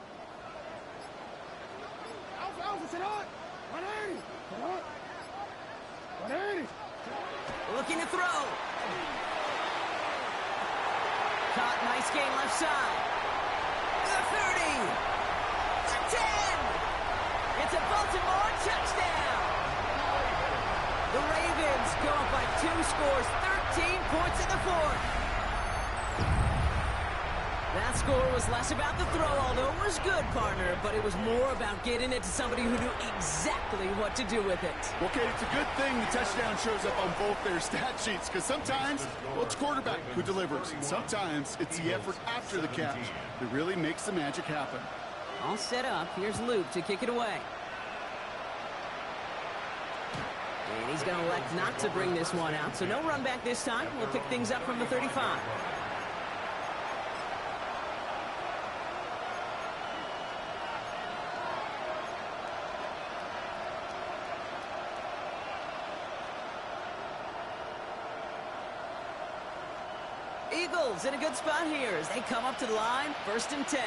Alpha, sit on. 180. Sit on. 180. Looking to throw. Caught, nice gain left side. The 30. The 10. It's a Baltimore touchdown. The Ravens go up by 2 scores, 13 points in the fourth. That score was less about the throw, although it was good, partner, but it was more about getting it to somebody who knew exactly what to do with it. Okay, it's a good thing the touchdown shows up on both their stat sheets, because sometimes, well, it's quarterback who delivers, and sometimes it's the effort after the catch that really makes the magic happen. All set up. Here's Luke to kick it away. And he's going to elect not to bring this one out, so no run back this time. We'll pick things up from the 35. Eagles in a good spot here as they come up to the line. 1st and 10.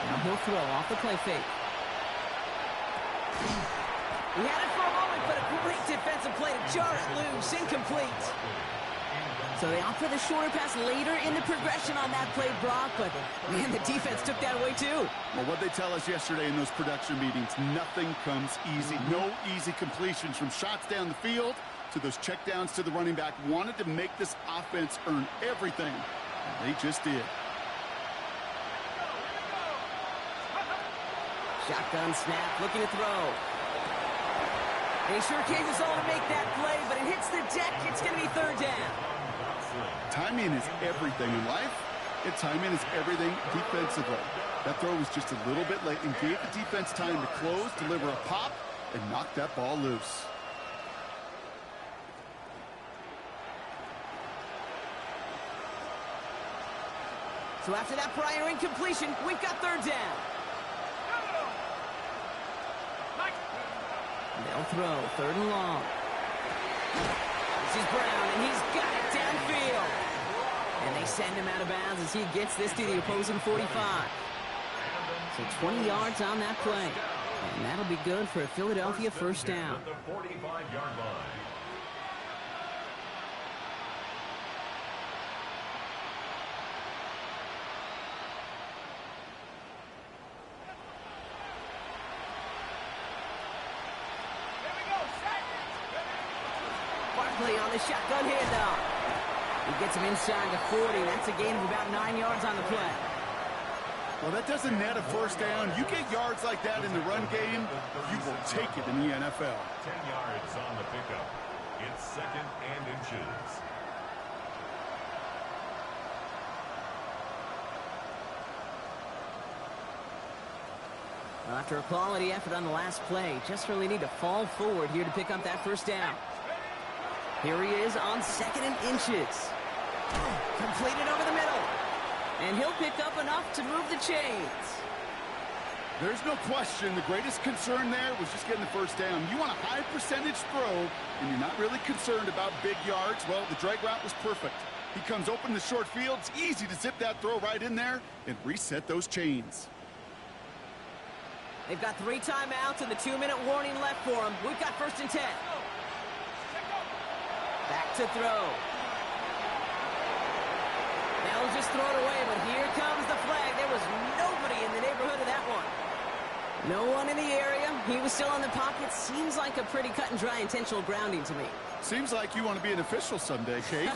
Now he'll throw off the play fake. He had it for a moment, but a great defensive play to jar it loose. Incomplete. So they opt for the shorter pass later in the progression on that play, Brock, but man, the defense took that away too. Well, what they tell us yesterday in those production meetings, nothing comes easy. No easy completions from shots down the field to those checkdowns to the running back. Wanted to make this offense earn everything, and they just did. Shotgun snap, looking to throw. They sure gave us all to make that play, but it hits the deck. It's going to be 3rd down. Timing is everything in life, and timing is everything defensively. That throw was just a little bit late and gave the defense time to close, deliver a pop, and knock that ball loose. So after that prior incompletion, we've got 3rd down. They'll throw 3rd and long. This is Brown, and he's got it downfield. And they send him out of bounds as he gets this to the opposing 45. So 20 yards on that play. And that'll be good for a Philadelphia 1st down. The 45-yard line. Barkley on the shotgun handoff. He gets him inside the 40. That's a gain of about 9 yards on the play. Well, that doesn't net a 1st down. You get yards like that in the run game, you will take it in the NFL. 10 yards on the pickup. It's 2nd and inches. Well, after a quality effort on the last play, just really need to fall forward here to pick up that 1st down. Here he is on 2nd and inches. Completed over the middle. And he'll pick up enough to move the chains. There's no question the greatest concern there was just getting the first down. You want a high percentage throw, and you're not really concerned about big yards. Well, the drag route was perfect. He comes open the short field. It's easy to zip that throw right in there and reset those chains. They've got 3 timeouts and the 2-minute warning left for them. We've got 1st and 10. Back to throw. They'll just throw it away, but here comes the flag. There was nobody in the neighborhood of that one. No one in the area. He was still in the pocket. Seems like a pretty cut and dry intentional grounding to me. Seems like you want to be an official someday, Kate.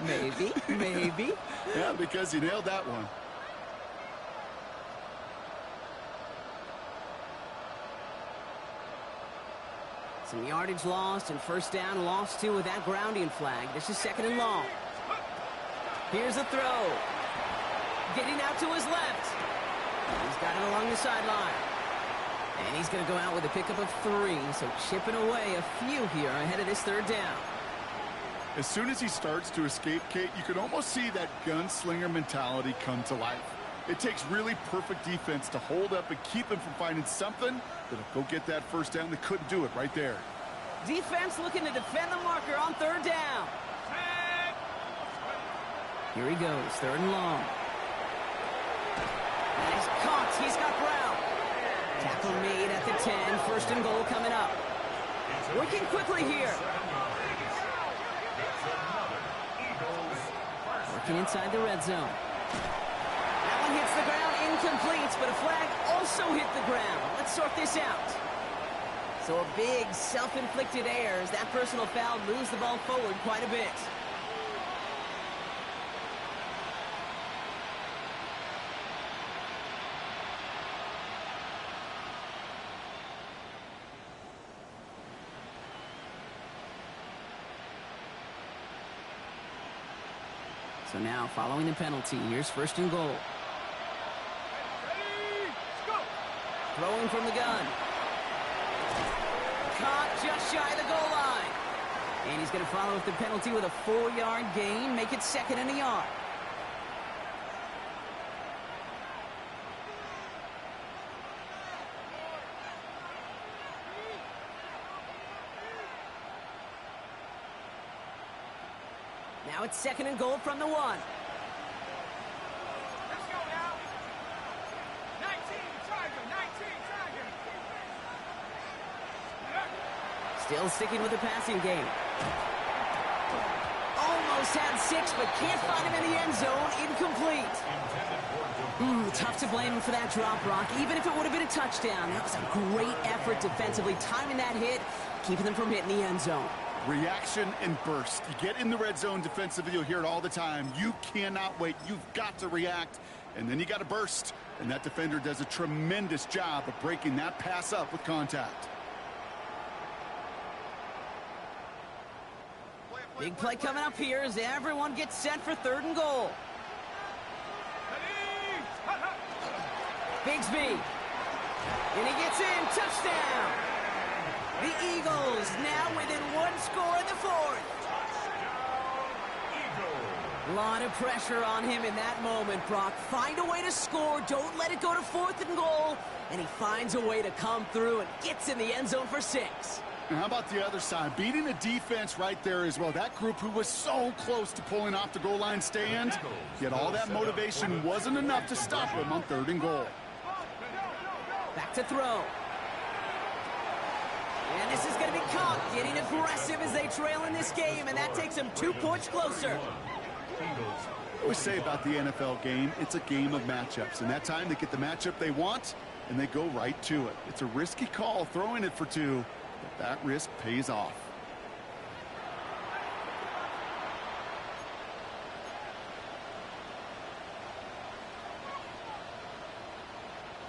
Maybe. Yeah, because you nailed that one. Some yardage lost and 1st down lost too with that grounding flag. This is 2nd and long. Here's a throw. Getting out to his left. He's got it along the sideline. And he's going to go out with a pickup of 3. So chipping away a few here ahead of this 3rd down. As soon as he starts to escape, Kate, you can almost see that gunslinger mentality come to life. It takes really perfect defense to hold up and keep him from finding something that'll go get that 1st down. They couldn't do it right there. Defense looking to defend the marker on 3rd down. Here he goes, 3rd and long. And he's caught. He's got ground. Tackle made at the 10. 1st and goal coming up. Working quickly here. Working inside the red zone. That one hits the ground, incomplete, but a flag also hit the ground. Let's sort this out. So a big self-inflicted error as that personal foul moves the ball forward quite a bit. So now, following the penalty, here's 1st and goal. Throwing from the gun. Caught just shy of the goal line. And he's going to follow up the penalty with a 4-yard gain, make it 2nd and a yard. Now it's 2nd and goal from the 1. Let's go now. 19, Tiger, 19, Tiger. Still sticking with the passing game. Almost had 6, but can't find him in the end zone. Incomplete. Tough to blame him for that drop, Brock. Even if it would have been a touchdown, that was a great effort defensively, timing that hit, keeping them from hitting the end zone. Reaction and burst. You get in the red zone defensively, you'll hear it all the time. You cannot wait. You've got to react, and then you got to burst. And that defender does a tremendous job of breaking that pass up with contact. Big play coming up here as everyone gets set for 3rd and goal. Bigsby. And he gets in. Touchdown. The Eagles now within 1 score in the 4th. A lot of pressure on him in that moment, Brock. Find a way to score. Don't let it go to 4th and goal. And he finds a way to come through and gets in the end zone for 6. And how about the other side? Beating the defense right there as well. That group who was so close to pulling off the goal line stand, yet all that motivation wasn't enough to stop him on 3rd and goal. Back to throw. And this is going to be caught, getting aggressive as they trail in this game, and that takes them 2 points closer. I always say about the NFL game, it's a game of matchups, and that time they get the matchup they want, and they go right to it. It's a risky call throwing it for 2, but that risk pays off.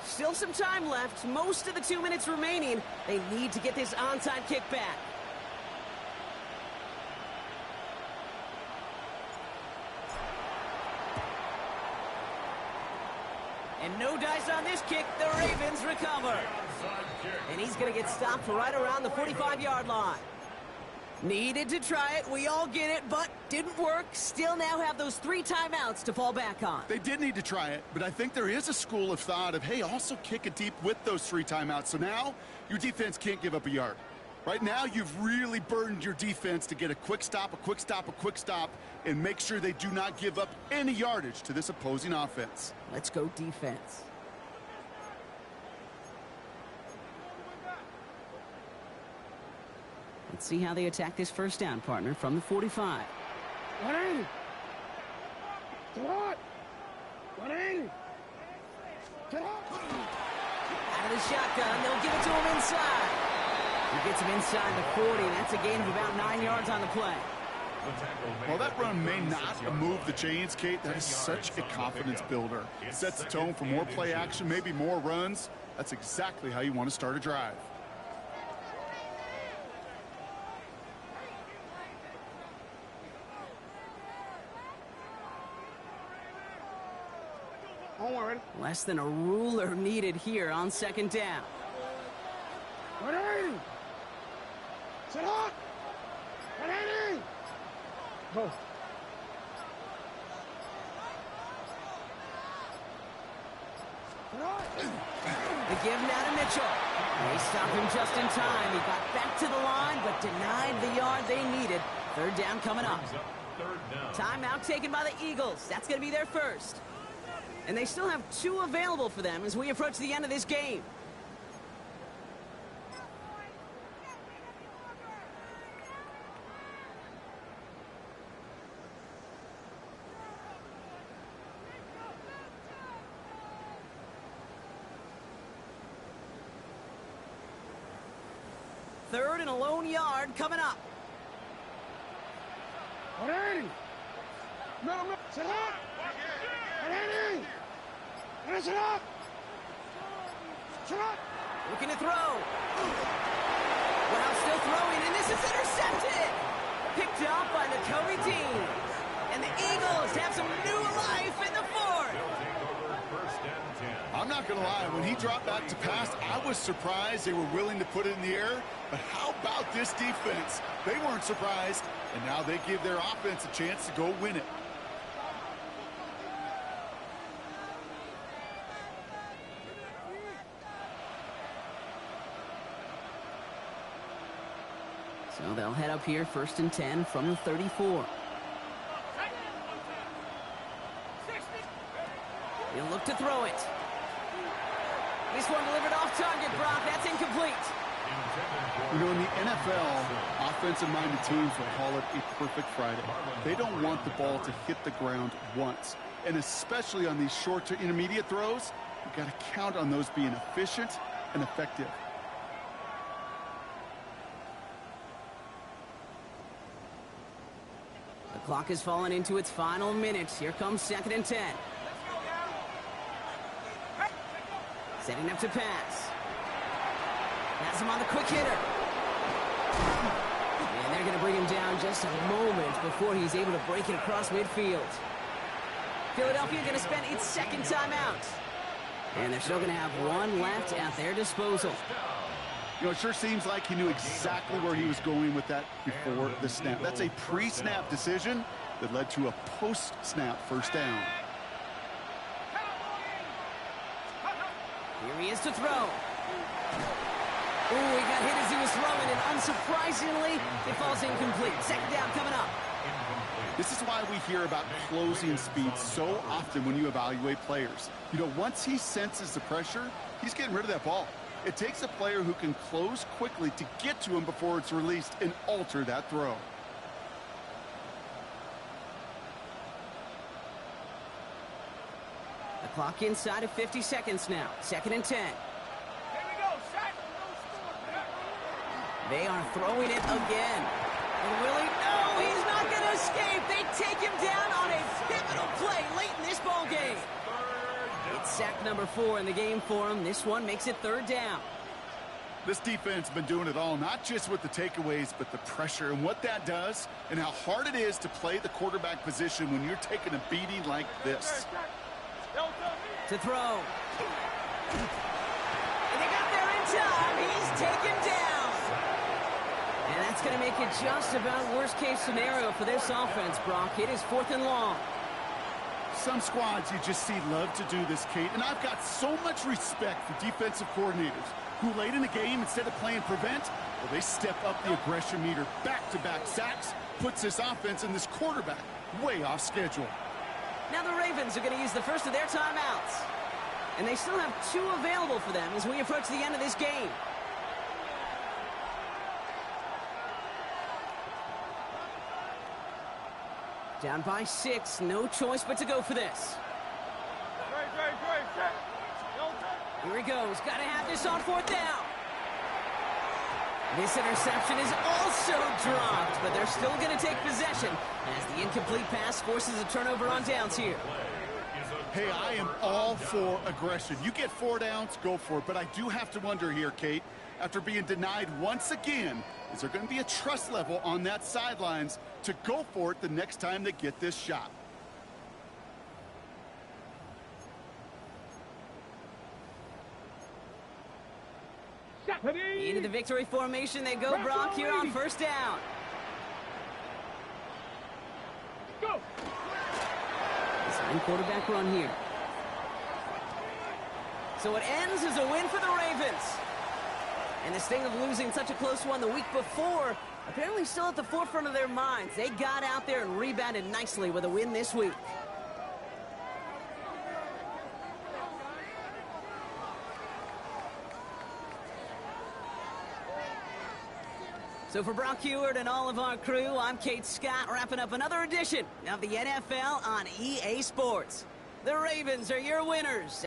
Still some time left. Most of the 2 minutes remaining. They need to get this onside kick back. And no dice on this kick. The Ravens recover. And he's going to get stopped right around the 45-yard line. Needed to try it, we all get it, but didn't work. Still now have those 3 timeouts to fall back on. They did need to try it, but I think there is a school of thought of, hey, also kick it deep with those 3 timeouts. So now your defense can't give up a yard. Right now, you've really burdened your defense to get a quick stop, and make sure they do not give up any yardage to this opposing offense. Let's go defense. Let's see how they attack this first down, partner, from the 45. 180. Get out. 180. Get out. Out of the shotgun, they'll give it to him inside. He gets him inside the 40. That's a gain of about 9 yards on the play. While that run may not move the chains, Kate, that is such a confidence builder. It sets the tone for more play action, maybe more runs. That's exactly how you want to start a drive. Less than a ruler needed here on second down. 180. Sit up. 180. Go. The give now to Mitchell. They stop him just in time. He got back to the line, but denied the yard they needed. Third down coming up. Timeout taken by the Eagles. That's going to be their first. And they still have 2 available for them as we approach the end of this game. Third and a lone yard coming up. 180. No. Sit up. 180. Sit up. Sit up. Looking to throw. Well, still throwing, and this is intercepted. Picked up by Nakobe Dean. And the Eagles have some new life in the 4th. I'm not going to lie, when he dropped back to pass, I was surprised they were willing to put it in the air. But how about this defense? They weren't surprised, and now they give their offense a chance to go win it. So they'll head up here, 1st and 10 from the 34. He'll look to throw it. This one delivered off target, Brock. That's incomplete. You know, in the NFL, offensive-minded teams will call it a perfect Friday. They don't want the ball to hit the ground once. And especially on these short to intermediate throws, you've got to count on those being efficient and effective. The clock has fallen into its final minutes. Here comes 2nd and 10. Setting up to pass. Has him on the quick hitter. And they're going to bring him down just a moment before he's able to break it across midfield. Philadelphia going to spend its 2nd timeout. And they're still going to have 1 left at their disposal. You know, it sure seems like he knew exactly where he was going with that before the snap. That's a pre-snap decision that led to a post-snap first down. Here he is to throw. Ooh, he got hit as he was throwing, and unsurprisingly, it falls incomplete. 2nd down coming up. This is why we hear about closing speed so often when you evaluate players. You know, once he senses the pressure, he's getting rid of that ball. It takes a player who can close quickly to get to him before it's released and alter that throw. The clock inside of 50 seconds now. 2nd and 10. They are throwing it again. And Willie, no, he's not going to escape. They take him down on a pivotal play late in this ball game. It's sack number 4 in the game for him. This one makes it 3rd down. This defense has been doing it all, not just with the takeaways, but the pressure and what that does and how hard it is to play the quarterback position when you're taking a beating like this. To throw. And they got there in time. He's taken down. And that's going to make it just about worst-case scenario for this offense, Brock. It is 4th and long. Some squads you just see love to do this, Kate, and I've got so much respect for defensive coordinators who late in the game, instead of playing prevent, well, they step up the aggression meter. Back-to-back sacks puts this offense and this quarterback way off schedule. Now the Ravens are going to use the first of their timeouts. And they still have 2 available for them as we approach the end of this game. Down by 6, no choice but to go for this. Here he goes, got to have this on 4th down. This interception is also dropped, but they're still going to take possession as the incomplete pass forces a turnover on downs here. Hey, I am all for aggression. You get 4 downs, go for it. But I do have to wonder here, Kate, after being denied once again, is there going to be a trust level on that sidelines to go for it the next time they get this shot? Into the victory formation they go, Brock, here on 1st down. Go! Design quarterback run here. So it ends as a win for the Ravens. And the sting of losing such a close one the week before, apparently still at the forefront of their minds. They got out there and rebounded nicely with a win this week. So for Brock Heward and all of our crew, I'm Kate Scott, wrapping up another edition of the NFL on EA Sports. The Ravens are your winners.